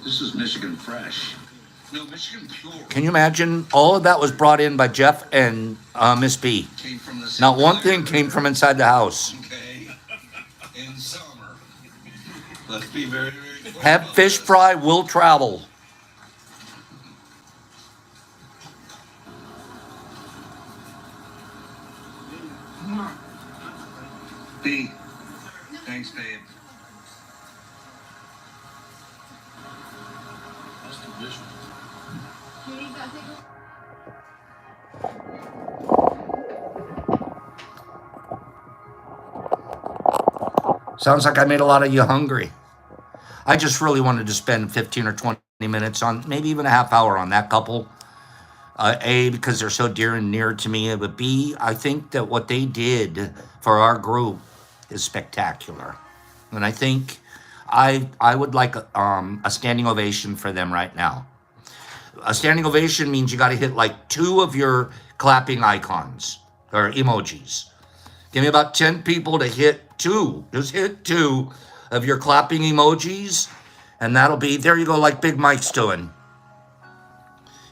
This is Michigan fresh. No, Michigan pure. Can you imagine? All of that was brought in by Jeff and Miss B. Came from the Not one thing came from inside the house. Okay. In summer. Let's be very, very clear. Have fish fry will travel. B. Thanks, babe. That's delicious. You need that thing? Sounds like I made a lot of you hungry. I just really wanted to spend 15 or 20 minutes on, maybe even a half hour on that couple. A, because they're so dear and near to me. But B, I think that what they did for our group is spectacular. And I think I would like a standing ovation for them right now. A standing ovation means you got to hit like 2 of your clapping icons or emojis. Give me about 10 people to hit 2. Just hit 2 of your clapping emojis, and that'll be, there you go, like Big Mike's doing.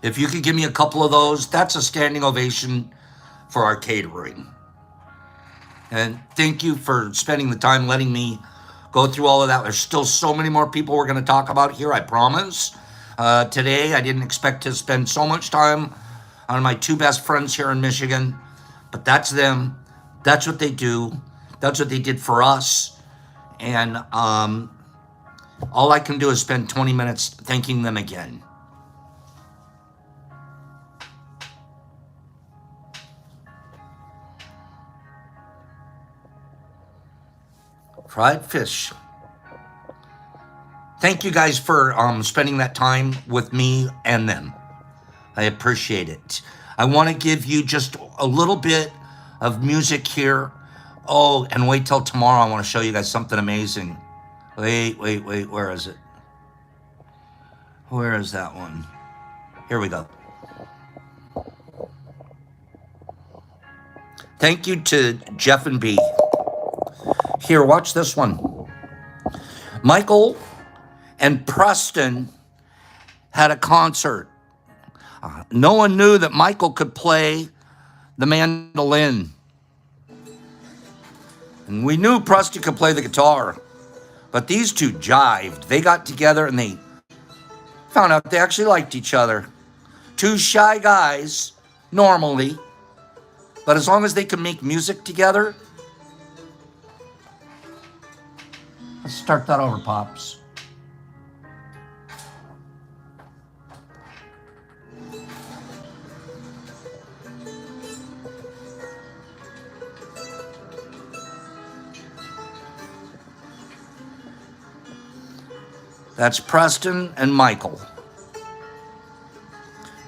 If you could give me a couple of those, that's a standing ovation for our catering. And thank you for spending the time letting me go through all of that. There's still so many more people we're going to talk about here, I promise. Today, I didn't expect to spend so much time on my 2 best friends here in Michigan, but that's them. That's what they do. That's what they did for us. And all I can do is spend 20 minutes thanking them again. Fried fish. Thank you guys for spending that time with me and them. I appreciate it. I want to give you just a little bit of music here. Oh, and wait till tomorrow. I want to show you guys something amazing. Wait. Where is it? Where is that one? Here we go. Thank you to Jeff and B. Here, watch this one. Michael and Preston had a concert. No one knew that Michael could play the mandolin. And we knew Preston could play the guitar. But these 2 jived. They got together and they found out they actually liked each other. 2 shy guys, normally. But as long as they can make music together. Let's start that over, Pops. That's Preston and Michael.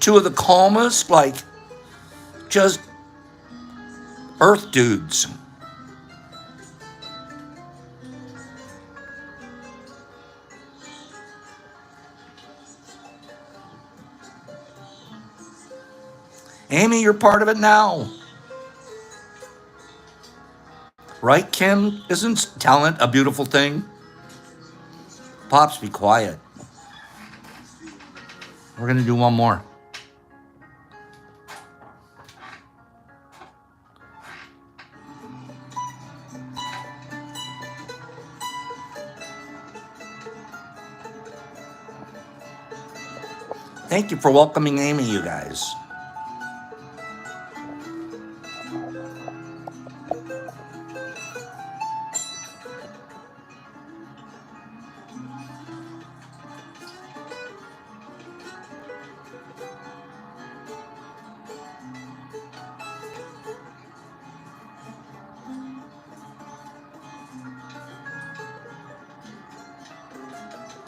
2 of the calmest, like, just earth dudes. Amy, you're part of it now. Right, Kim? Isn't talent a beautiful thing? Pops, be quiet. We're going to do one more. Thank you for welcoming Amy, you guys.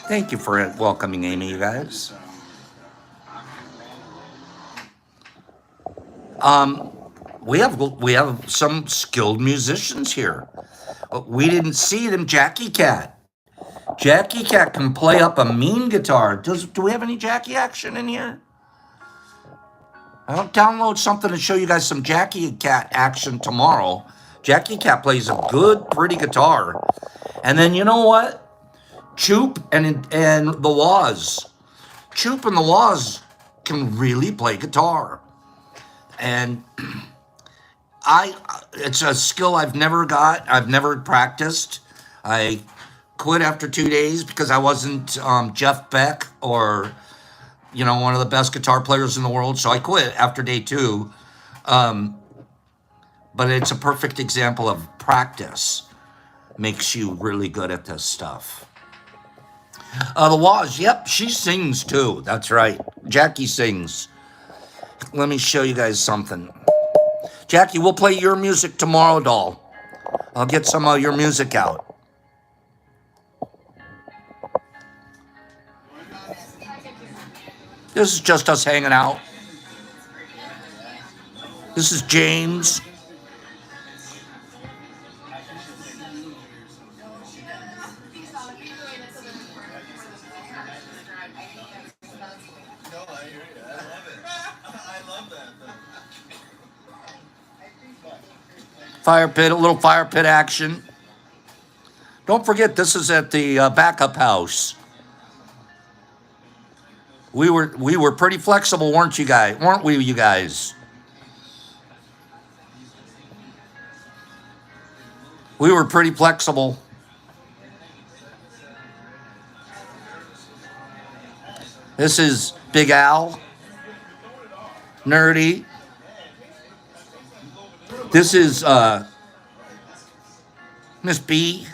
Thank you for welcoming Amy, you guys. We have some skilled musicians here. But we didn't see them. Jackie Cat. Jackie Cat can play up a mean guitar. Do we have any Jackie action in here? I'll download something to show you guys some Jackie Cat action tomorrow. Jackie Cat plays a good, pretty guitar. And then you know what? Choop and the Waz. Choop and the Waz can really play guitar. And it's a skill I've never got. I've never practiced. I quit after 2 days because I wasn't Jeff Beck or, one of the best guitar players in the world. So I quit after day 2. But it's a perfect example of practice makes you really good at this stuff. The Waz, yep, she sings too. That's right. Jackie sings. Let me show you guys something. Jackie, we'll play your music tomorrow, doll. I'll get some of your music out. This is just us hanging out. This is James. Fire pit, a little fire pit action. Don't forget, this is at the backup house. We were pretty flexible, weren't you guys? Weren't we, you guys? We were pretty flexible. This is Big Al, Nerdy. This is Miss B,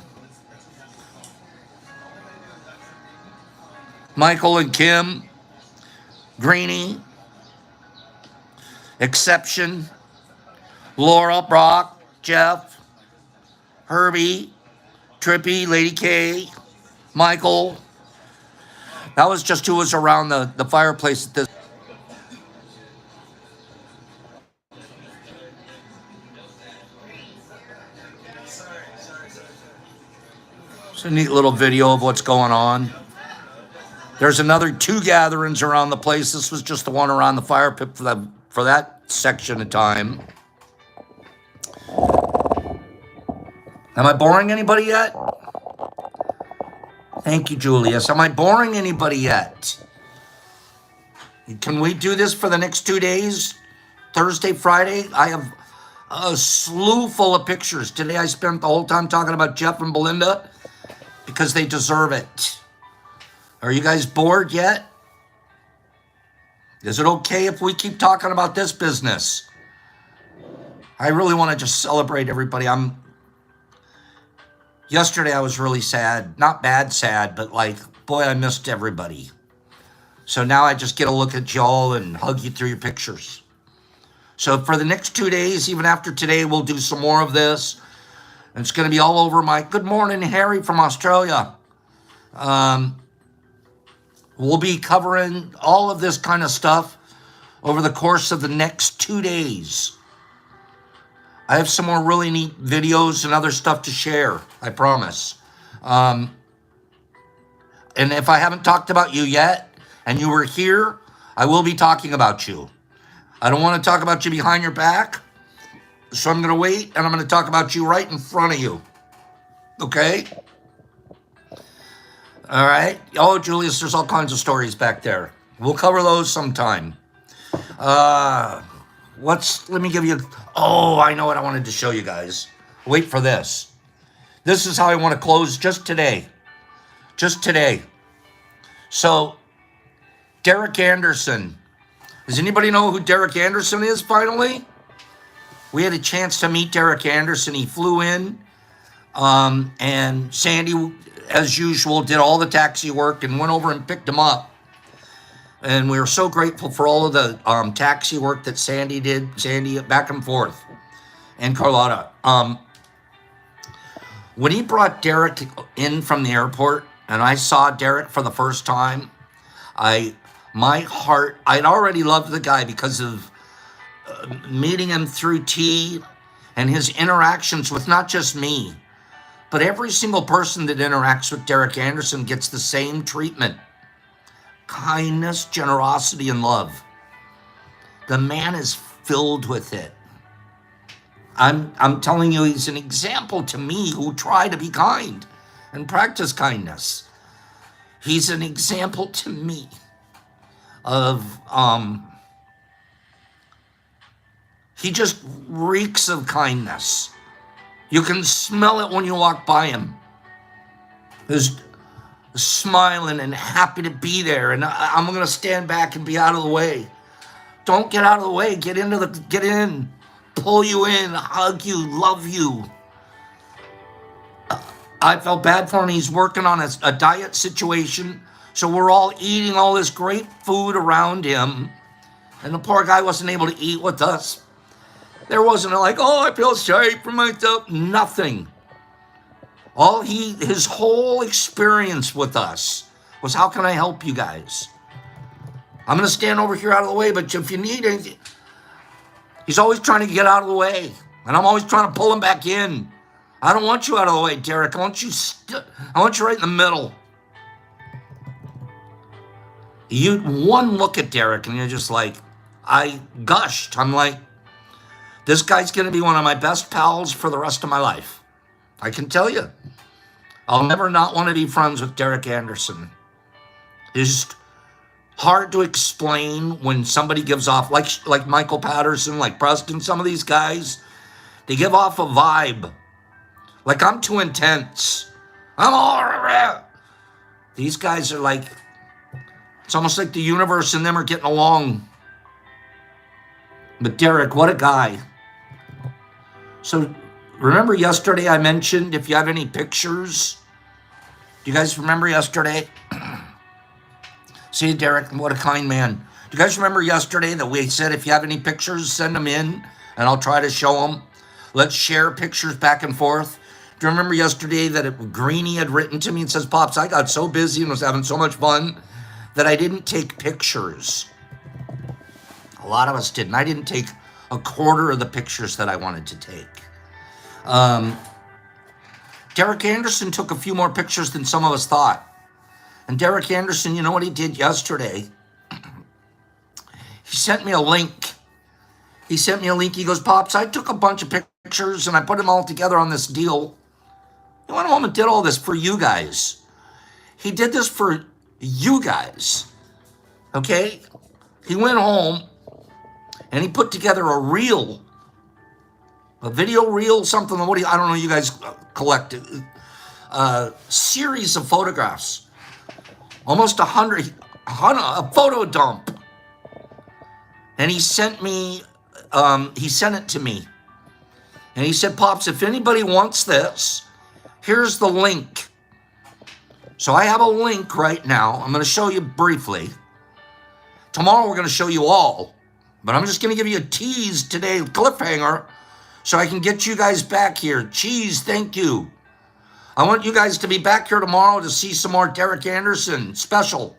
Michael and Kim, Greenie, Exception, Laura, Brock, Jeff, Herbie, Trippy, Lady K, Michael. That was just who was around the fireplace at this. It's a neat little video of what's going on. There's another 2 gatherings around the place. This was just the one around the fire pit for that section of time. Am I boring anybody yet? Thank you, Julius. Am I boring anybody yet? Can we do this for the next 2 days? Thursday, Friday? I have a slew full of pictures. Today I spent the whole time talking about Jeff and Belinda because they deserve it. Are you guys bored yet? Is it okay if we keep talking about this business? I really want to just celebrate everybody. Yesterday I was really sad. Not bad sad, but like, boy, I missed everybody. So now I just get to look at y'all and hug you through your pictures. So for the next 2 days, even after today, we'll do some more of this. And it's going to be all over my... Good morning, Harry from Australia. We'll be covering all of this kind of stuff over the course of the next 2 days. I have some more really neat videos and other stuff to share, I promise. And if I haven't talked about you yet, and you were here, I will be talking about you. I don't want to talk about you behind your back, so I'm going to wait, and I'm going to talk about you right in front of you. Okay? All right? Oh, Julius, there's all kinds of stories back there. We'll cover those sometime. Let me give you... Oh, I know what I wanted to show you guys. Wait for this. This is how I want to close just today. Just today. So, Derek Anderson. Does anybody know who Derek Anderson is finally? We had a chance to meet Derek Anderson. He flew in, and Sandy, as usual, did all the taxi work and went over and picked him up. And we were so grateful for all of the taxi work that Sandy did. Sandy, back and forth. And Carlotta. When he brought Derek in from the airport, and I saw Derek for the first time, my heart, I'd already loved the guy because of meeting him through tea and his interactions with not just me, but every single person that interacts with Derek Anderson gets the same treatment. Kindness, generosity, and love. The man is filled with it. I'm telling you, he's an example to me who try to be kind and practice kindness. He's an example to me of, he just reeks of kindness. You can smell it when you walk by him. There's smiling and happy to be there, and I'm going to stand back and be out of the way. Don't get out of the way. Get in, pull you in, hug you, love you. I felt bad for him. He's working on a diet situation, so we're all eating all this great food around him, and the poor guy wasn't able to eat with us. There wasn't like, oh, I feel sorry for myself. Nothing. His whole experience with us was, how can I help you guys? I'm going to stand over here out of the way, but if you need anything, he's always trying to get out of the way, and I'm always trying to pull him back in. I don't want you out of the way, Derek. I want you right in the middle. One look at Derek, and you're just like, I gushed. I'm like, This guy's going to be one of my best pals for the rest of my life. I can tell you. I'll never not want to be friends with Derek Anderson. It's just hard to explain when somebody gives off, like Michael Patterson, like Preston, some of these guys, they give off a vibe. Like I'm too intense. I'm all... These guys are like, it's almost like the universe and them are getting along. But Derek, what a guy. So remember yesterday I mentioned if you have any pictures? Do you guys remember yesterday? See, Derek, what a kind man. Do you guys remember yesterday that we said if you have any pictures, send them in and I'll try to show them? Let's share pictures back and forth. Do you remember yesterday that Greenie had written to me and says, Pops, I got so busy and was having so much fun that I didn't take pictures. A lot of us didn't. I didn't take a quarter of the pictures that I wanted to take. Derek Anderson took a few more pictures than some of us thought. And Derek Anderson, you know what he did yesterday? He sent me a link. He goes, Pops, I took a bunch of pictures and I put them all together on this deal. He went home and did all this for you guys. He did this for you guys. Okay? He went home and he put together a reel, a video reel, something. I don't know, you guys collect a series of photographs. Almost 100, a photo dump. And he sent it to me. And he said, Pops, if anybody wants this, here's the link. So I have a link right now. I'm going to show you briefly. Tomorrow we're going to show you all. But I'm just going to give you a tease today, cliffhanger, so I can get you guys back here. Cheese, thank you. I want you guys to be back here tomorrow to see some more Derek Anderson special.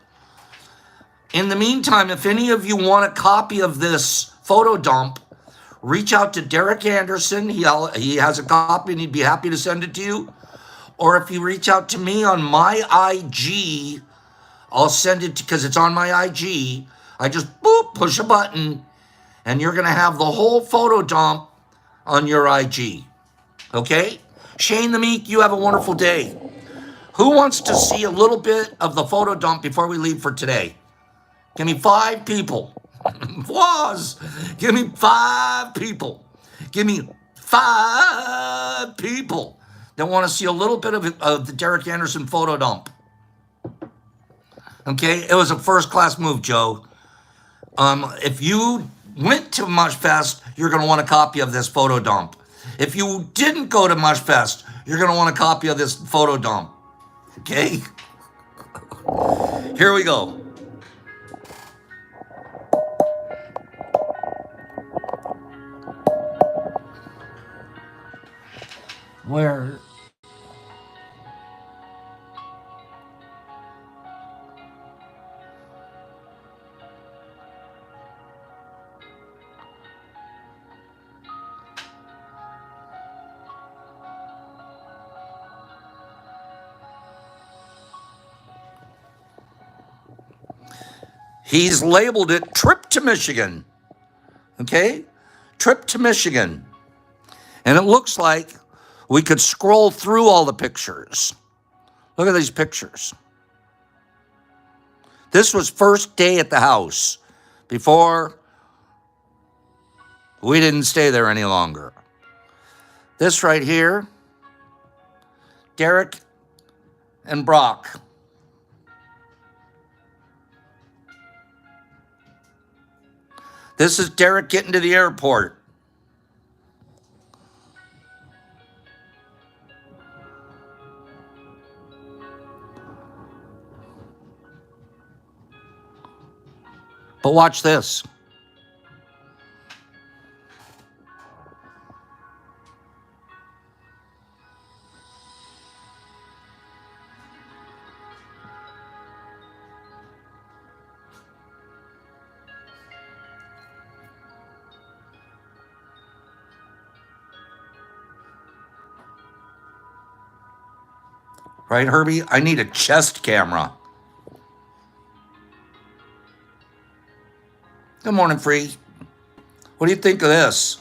In the meantime, if any of you want a copy of this photo dump, reach out to Derek Anderson. He has a copy and he'd be happy to send it to you. Or if you reach out to me on my IG, I'll send it because it's on my IG. I just push a button and you're going to have the whole photo dump on your IG. Okay? Shane the Meek, you have a wonderful day. Who wants to see a little bit of the photo dump before we leave for today? Give me 5 people. Give me 5 people. Give me 5 people that want to see a little bit of the Derek Anderson photo dump. Okay, it was a first-class move, Joe. If you went to Mushfest, you're going to want a copy of this photo dump. If you didn't go to Mushfest, you're going to want a copy of this photo dump. Okay? Here we go. Where? He's labeled it Trip to Michigan. Okay? Trip to Michigan. And it looks like we could scroll through all the pictures. Look at these pictures. This was first day at the house before we didn't stay there any longer. This right here, Derek and Brock. This is Derek getting to the airport. But watch this. Right, Herbie? I need a chest camera. Good morning, Free. What do you think of this?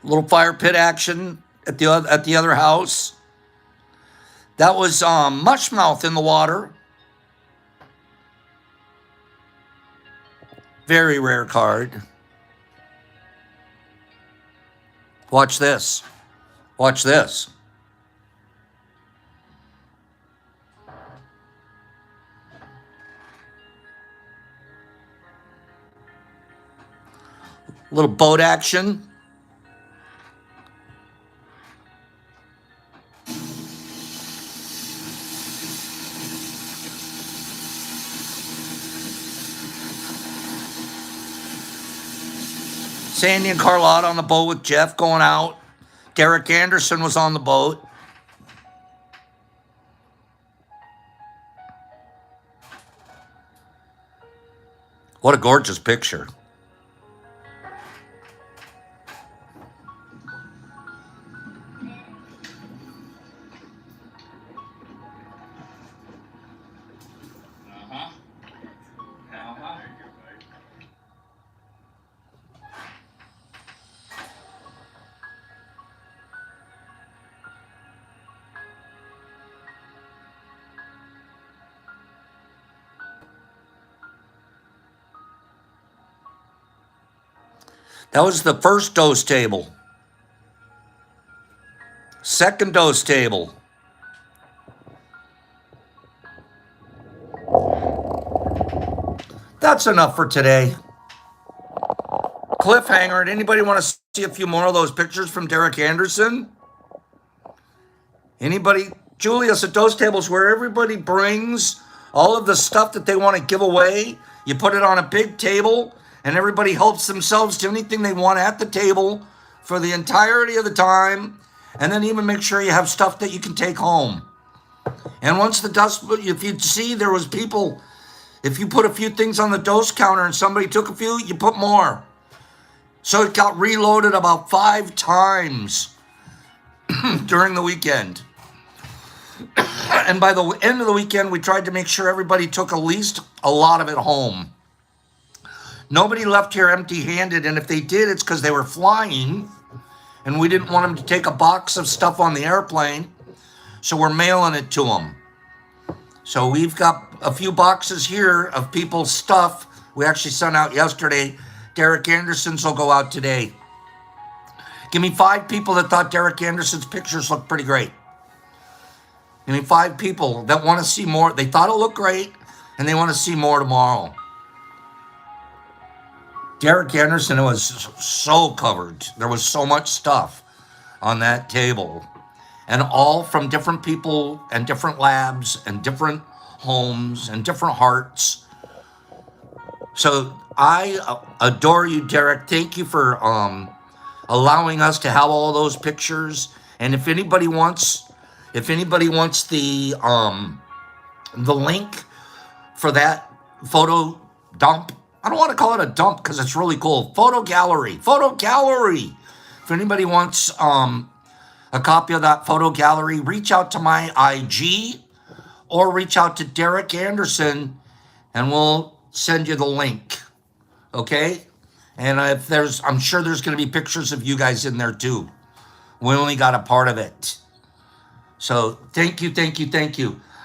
Little fire pit action at the other house. That was Mushmouth in the water. Very rare card. Watch this. Watch this. Little boat action. Sandy and Carlotta on the boat with Jeff going out. Derek Anderson was on the boat. What a gorgeous picture. That was the first dose table. Second dose table. That's enough for today. Cliffhanger. Anybody want to see a few more of those pictures from Derek Anderson? Anybody? Julius, at dose tables where everybody brings all of the stuff that they want to give away. You put it on a big table and everybody helps themselves to anything they want at the table for the entirety of the time. And then even make sure you have stuff that you can take home. And once the dust, if you see there was people, if you put a few things on the dose counter and somebody took a few, you put more. So it got reloaded about 5 times during the weekend. And by the end of the weekend, we tried to make sure everybody took at least a lot of it home. Nobody left here empty-handed, and if they did, it's because they were flying, and we didn't want them to take a box of stuff on the airplane, so we're mailing it to them. So we've got a few boxes here of people's stuff. We actually sent out yesterday. Derek Anderson's will go out today. Give me 5 people that thought Derek Anderson's pictures looked pretty great. Give me 5 people that want to see more. They thought it looked great, and they want to see more tomorrow. Derek Anderson was so covered. There was so much stuff on that table. And all from different people and different labs and different homes and different hearts. So I adore you, Derek. Thank you for allowing us to have all those pictures. And if anybody wants the link for that photo dump, I don't want to call it a dump because it's really cool. Photo gallery. If anybody wants a copy of that photo gallery, reach out to my IG or reach out to Derek Anderson and we'll send you the link. Okay? And I'm sure there's going to be pictures of you guys in there too. We only got a part of it. So thank you.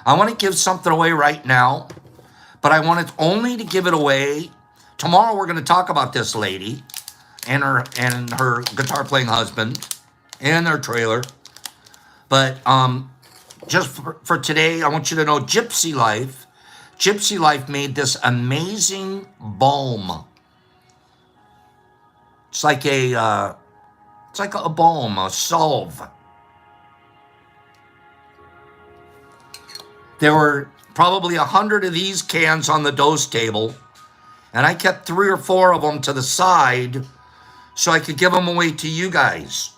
I want to give something away right now, but I wanted only to give it away. Tomorrow we're going to talk about this lady and her guitar playing husband and their trailer. But just for today, I want you to know Gypsy Life made this amazing balm. It's like a balm, a salve. There were probably 100 of these cans on the dose table, and I kept 3 or 4 of them to the side so I could give them away to you guys.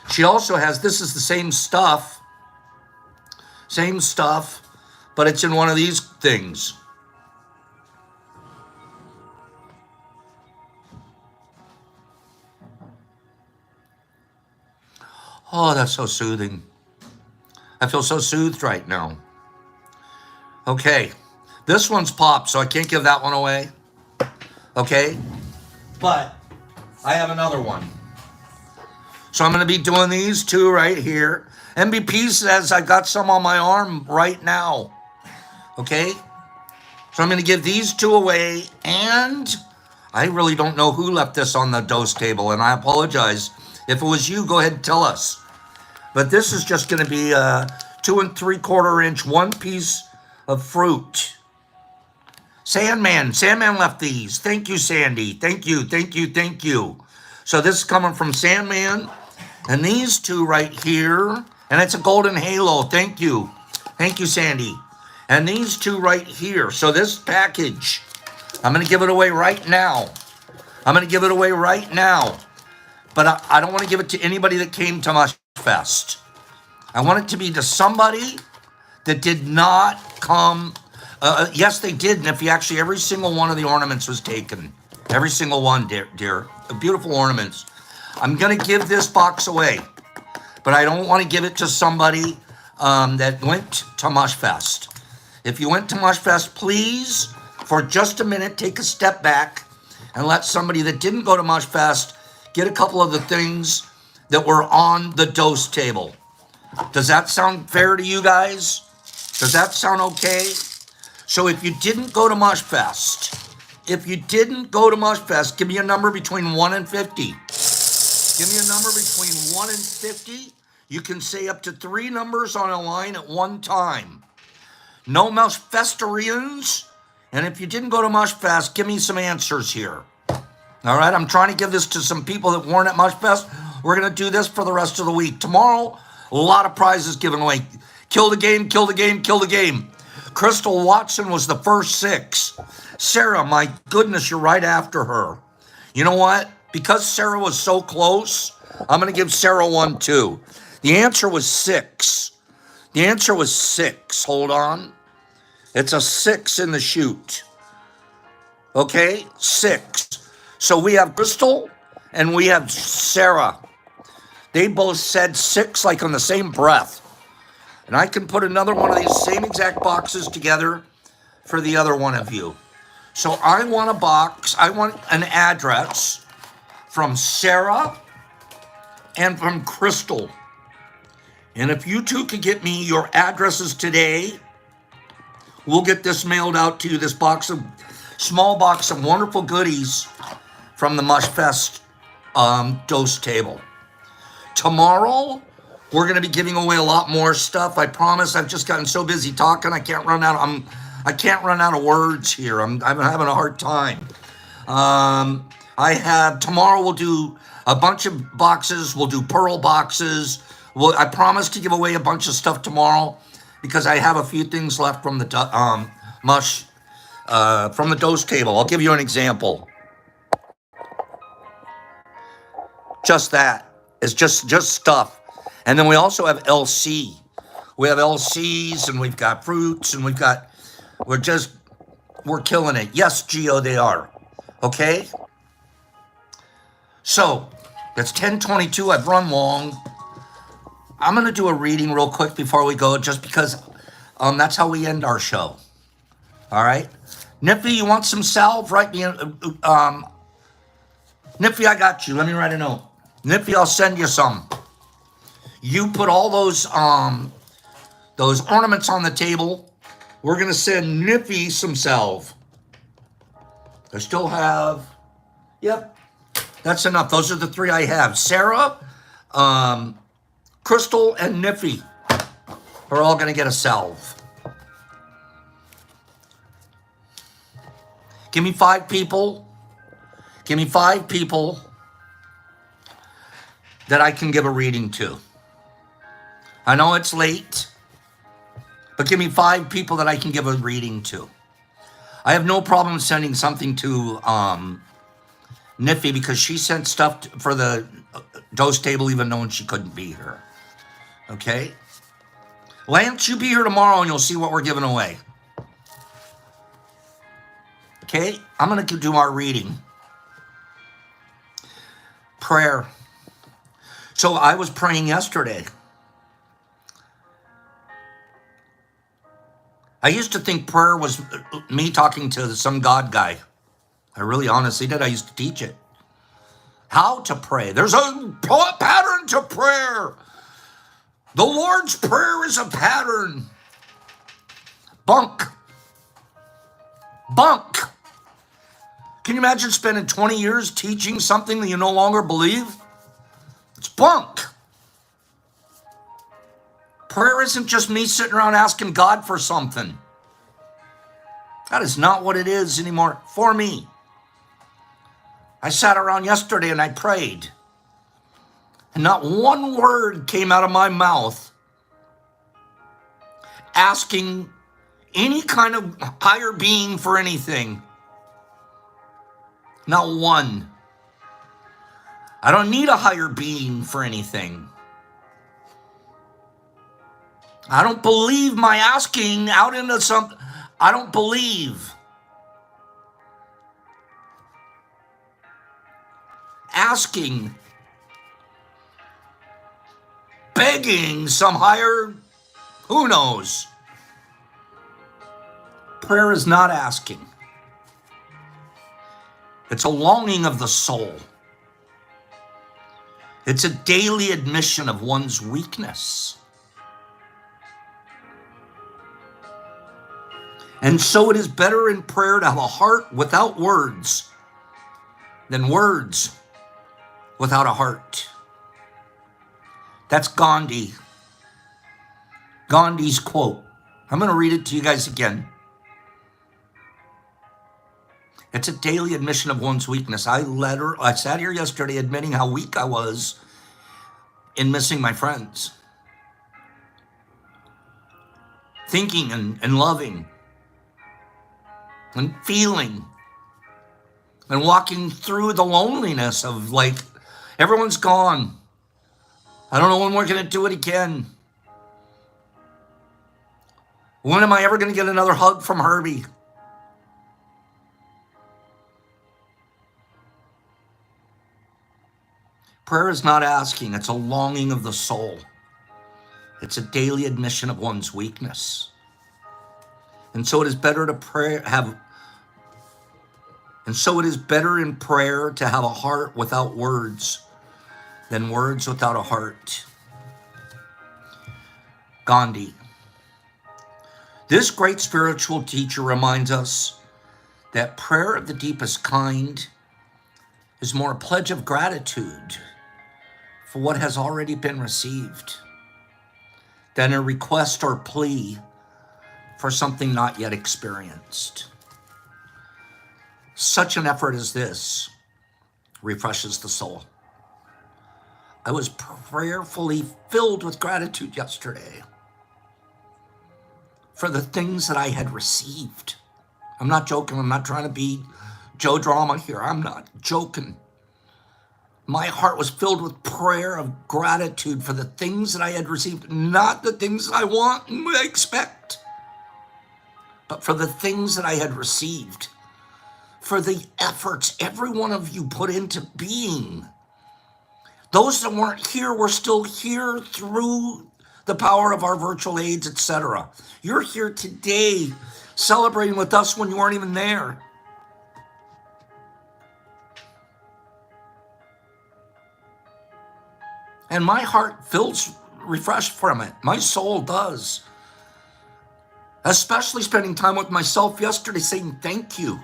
She also has, this is the same stuff, but it's in one of these things. Oh, that's so soothing. I feel so soothed right now. Okay, this one's popped, so I can't give that one away. Okay, but I have another one. So I'm going to be doing these two right here. MVP says I got some on my arm right now. Okay? So I'm going to give these two away. And I really don't know who left this on the dose table. And I apologize. If it was you, go ahead and tell us. But this is just going to be a 2 3/4 inch, one piece of fruit. Sandman left these. Thank you, Sandy. Thank you. So this is coming from Sandman. And these two right here, and it's a golden halo. Thank you, Sandy. And these two right here. So this package, I'm going to give it away right now. But I don't want to give it to anybody that came to Mush Fest. I want it to be to somebody that did not come. Yes, they did. And if you actually, every single one of the ornaments was taken. Every single one, dear. Beautiful ornaments. I'm going to give this box away. But I don't want to give it to somebody that went to Mush Fest. If you went to Mush Fest, please, for just a minute, take a step back and let somebody that didn't go to Mush Fest get a couple of the things that were on the dose table. Does that sound fair to you guys? Does that sound okay? So if you didn't go to Mush Fest, give me a number between 1 and 50. Give me a number between 1 and 50. You can say up to 3 numbers on a line at one time. No Mush Festerians. And if you didn't go to Mush Fest, give me some answers here. All right, I'm trying to give this to some people that weren't at Mush Fest. We're going to do this for the rest of the week. Tomorrow, a lot of prizes given away. Kill the game. Crystal Watson was the first 6. Sarah, my goodness, you're right after her. You know what? Because Sarah was so close, I'm going to give Sarah one too. The answer was 6. Hold on. It's a 6 in the chute. Okay? 6. So we have Crystal and we have Sarah. They both said 6 like on the same breath. And I can put another one of these same exact boxes together for the other one of you. So I want a box. I want an address from Sarah and from Crystal. And if you two could get me your addresses today, we'll get this mailed out to you. This small box of wonderful goodies from the Mush Fest dose table. Tomorrow, we're going to be giving away a lot more stuff. I promise. I've just gotten so busy talking. I can't run out of words here. I'm having a hard time. Tomorrow we'll do a bunch of boxes. We'll do pearl boxes. I promise to give away a bunch of stuff tomorrow because I have a few things left from the from the dose table. I'll give you an example. Just that. It's just stuff. And then we also have LC. We have LCs and we've got fruits and we're killing it. Yes, Geo, they are. Okay? So, it's 10:22. I've run long. I'm going to do a reading real quick before we go just because that's how we end our show. All right? Nippy, you want some salve? Write me Nippy, I got you. Let me write a note. Nippy, I'll send you some. You put all those ornaments on the table. We're going to send Nippy some salve. I still have, yep, that's enough. Those are the 3 I have. Sarah, Crystal, and Nippy are all going to get a salve. Give me 5 people. That I can give a reading to. I know it's late, but give me 5 people that I can give a reading to. I have no problem sending something to Niffy because she sent stuff for the dose table even knowing she couldn't be here. Okay? Lance, you be here tomorrow and you'll see what we're giving away. Okay? I'm going to do our reading. Prayer. So I was praying yesterday. I used to think prayer was me talking to some God guy. I really honestly did. I used to teach it. how to pray. There's a pattern to prayer. The Lord's Prayer is a pattern. Bunk. Bunk. Can you imagine spending 20 years teaching something that you no longer believe? It's bunk. Prayer isn't just me sitting around asking God for something. That is not what it is anymore for me. I sat around yesterday and I prayed. And not one word came out of my mouth asking any kind of higher being for anything. Not one. I don't need a higher being for anything. I don't believe my asking out into something. I don't believe. Asking, begging some higher, who knows? Prayer is not asking. It's a longing of the soul. It's a daily admission of one's weakness. And so it is better in prayer to have a heart without words than words without a heart. That's Gandhi. Gandhi's quote. I'm going to read it to you guys again. It's a daily admission of one's weakness. I sat here yesterday admitting how weak I was in missing my friends. Thinking and loving and feeling and walking through the loneliness of like, everyone's gone. I don't know when we're going to do it again. When am I ever going to get another hug from Herbie? Prayer is not asking, it's a longing of the soul. It's a daily admission of one's weakness. And so it is better to in prayer to have a heart without words than words without a heart. Gandhi. This great spiritual teacher reminds us that prayer of the deepest kind is more a pledge of gratitude for what has already been received than a request or plea for something not yet experienced. Such an effort as this refreshes the soul. I was prayerfully filled with gratitude yesterday for the things that I had received. I'm not joking. I'm not trying to be Joe Drama here. I'm not joking. My heart was filled with prayer of gratitude for the things that I had received, not the things that I want and I expect, but for the things that I had received, for the efforts every one of you put into being. Those that weren't here were still here through the power of our virtual aids, etc. You're here today celebrating with us when you weren't even there. And my heart feels refreshed from it. My soul does. Especially spending time with myself yesterday saying thank you.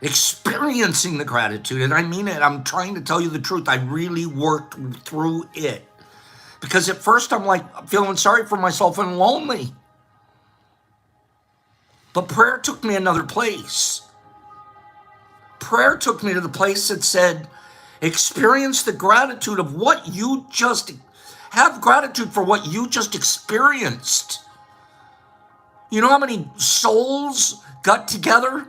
Experiencing the gratitude, and I mean it. I'm trying to tell you the truth. I really worked through it. Because at first I'm like feeling sorry for myself and lonely. But prayer took me another place. Prayer took me to the place that said, experience the gratitude of what you just, have gratitude for what you just experienced. You know how many souls got together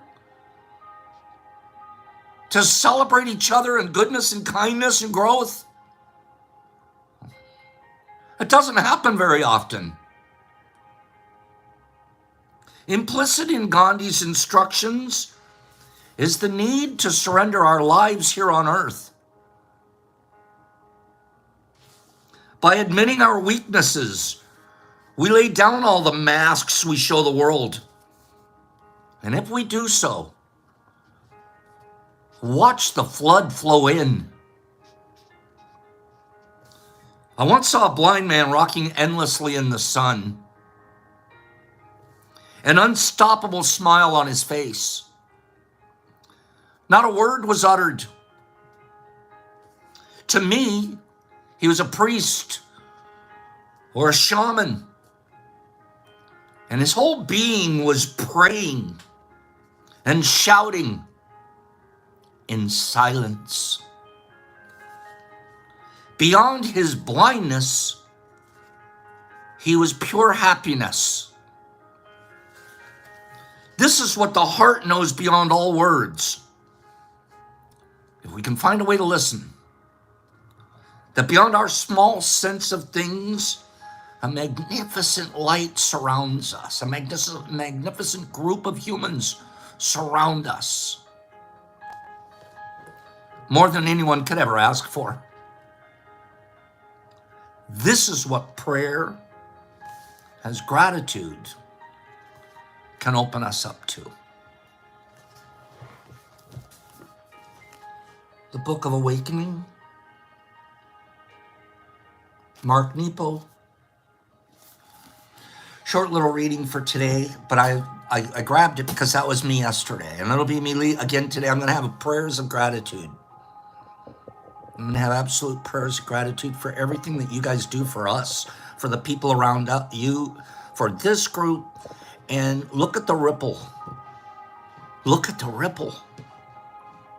to celebrate each other in goodness and kindness and growth? It doesn't happen very often. Implicit in Gandhi's instructions is the need to surrender our lives here on earth. By admitting our weaknesses, we lay down all the masks we show the world. And if we do so, Watch the flood flow in. I once saw a blind man rocking endlessly in the sun, an unstoppable smile on his face. Not a word was uttered. To me, he was a priest or a shaman, and his whole being was praying and shouting in silence. Beyond his blindness, he was pure happiness. This is what the heart knows beyond all words. If we can find a way to listen, that beyond our small sense of things, a magnificent light surrounds us. A magnificent group of humans surround us. More than anyone could ever ask for. This is what prayer as gratitude can open us up to. The Book of Awakening, Mark Nepo. Short little reading for today, but I grabbed it because that was me yesterday, and it'll be me again today. I'm going to have prayers of gratitude. I'm going to have absolute prayers of gratitude for everything that you guys do for us, for the people around you, for this group. And look at the ripple. Look at the ripple.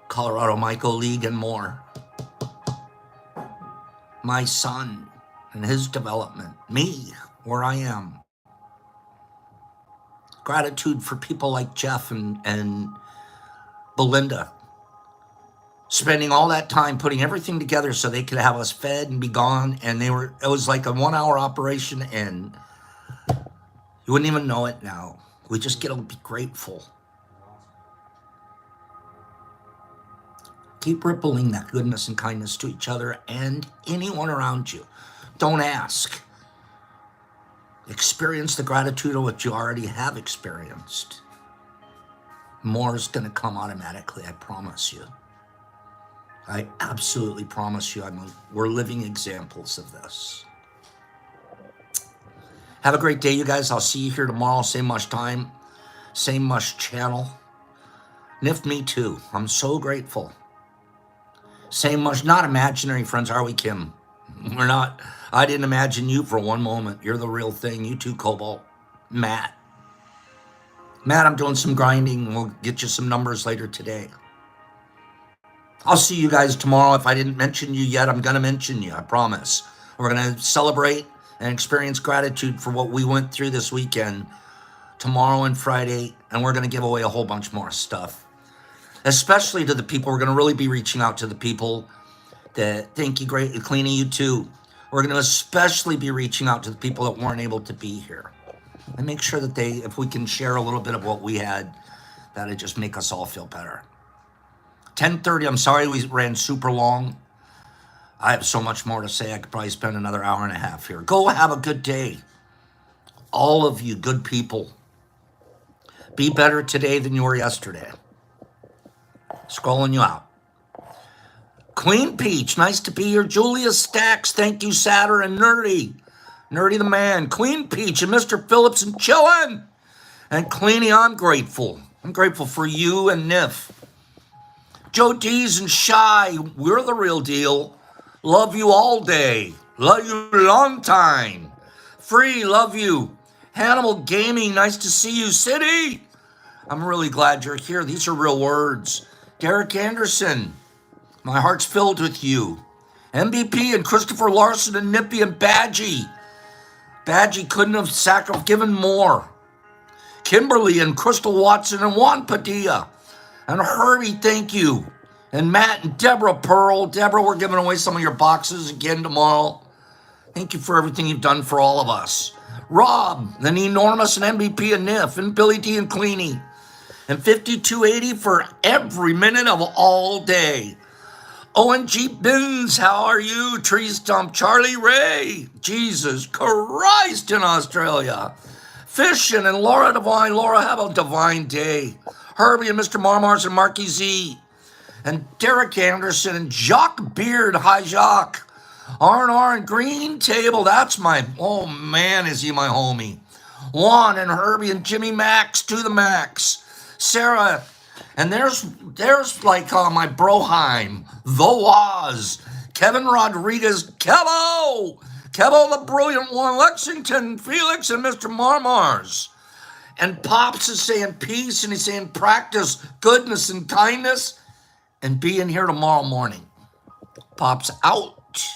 Colorado Michael League and more. My son and his development. Me, where I am. Gratitude for people like Jeff and Belinda. Spending all that time putting everything together so they could have us fed and be gone. And it was like a 1 hour operation, and you wouldn't even know it now. We just get to be grateful. Keep rippling that goodness and kindness to each other and anyone around you. Don't ask. Experience the gratitude of what you already have experienced. More is going to come automatically, I promise you. I absolutely promise you, we're living examples of this. Have a great day, you guys. I'll see you here tomorrow, same much time, same much channel. Nif, me too. I'm so grateful. Same much, not imaginary friends, are we, Kim? We're not. I didn't imagine you for one moment. You're the real thing. You too, Cobalt. Matt, I'm doing some grinding. We'll get you some numbers later today. I'll see you guys tomorrow. If I didn't mention you yet, I'm going to mention you, I promise. We're going to celebrate and experience gratitude for what we went through this weekend, tomorrow and Friday, and we're going to give away a whole bunch more stuff. Especially to the people, we're going to really be reaching out to the people that, thank you, great, Cleaning, you too. We're going to especially be reaching out to the people that weren't able to be here. And make sure that if we can share a little bit of what we had, that'd just make us all feel better. 10:30, I'm sorry we ran super long. I have so much more to say. I could probably spend another hour and a half here. Go have a good day. All of you good people. Be better today than you were yesterday. Scrolling you out. Queen Peach, nice to be here. Julia Stacks, thank you, Satter and Nerdy. Nerdy the man. Queen Peach and Mr. Phillips and Chillin'. And Cleanie, I'm grateful. I'm grateful for you and Nif. Joe D's and Shy, we're the real deal. Love you all day. Love you long time. Free, love you. Hannibal Gaming, nice to see you. City, I'm really glad you're here. These are real words. Derek Anderson, my heart's filled with you. MVP and Christopher Larson and Nippy and Badgie. Badgie couldn't have given more. Kimberly and Crystal Watson and Juan Padilla. And Herbie, thank you. And Matt and Deborah Pearl. Deborah, we're giving away some of your boxes again tomorrow. Thank you for everything you've done for all of us. Rob, and Enormous and MVP and Nif, and Billy D and Cleanie. And 5280 for every minute of all day. ONG Bins, how are you? Tree Stump, Charlie Ray. Jesus Christ in Australia. Fishin' and Laura Divine. Laura, have a divine day. Herbie and Mr. Marmars and Marky Z. and Derek Anderson and Jacques Beard. Hi, Jacques. R&R and Green Table. That's my, oh man, is he my homie. Juan and Herbie and Jimmy Max to the max. Sarah, and there's like my Broheim, the Waz, Kevin Rodriguez, Kevo the brilliant one, Lexington, Felix, and Mr. Marmars. And Pops is saying peace, and he's saying practice goodness and kindness, and be in here tomorrow morning. Pops out.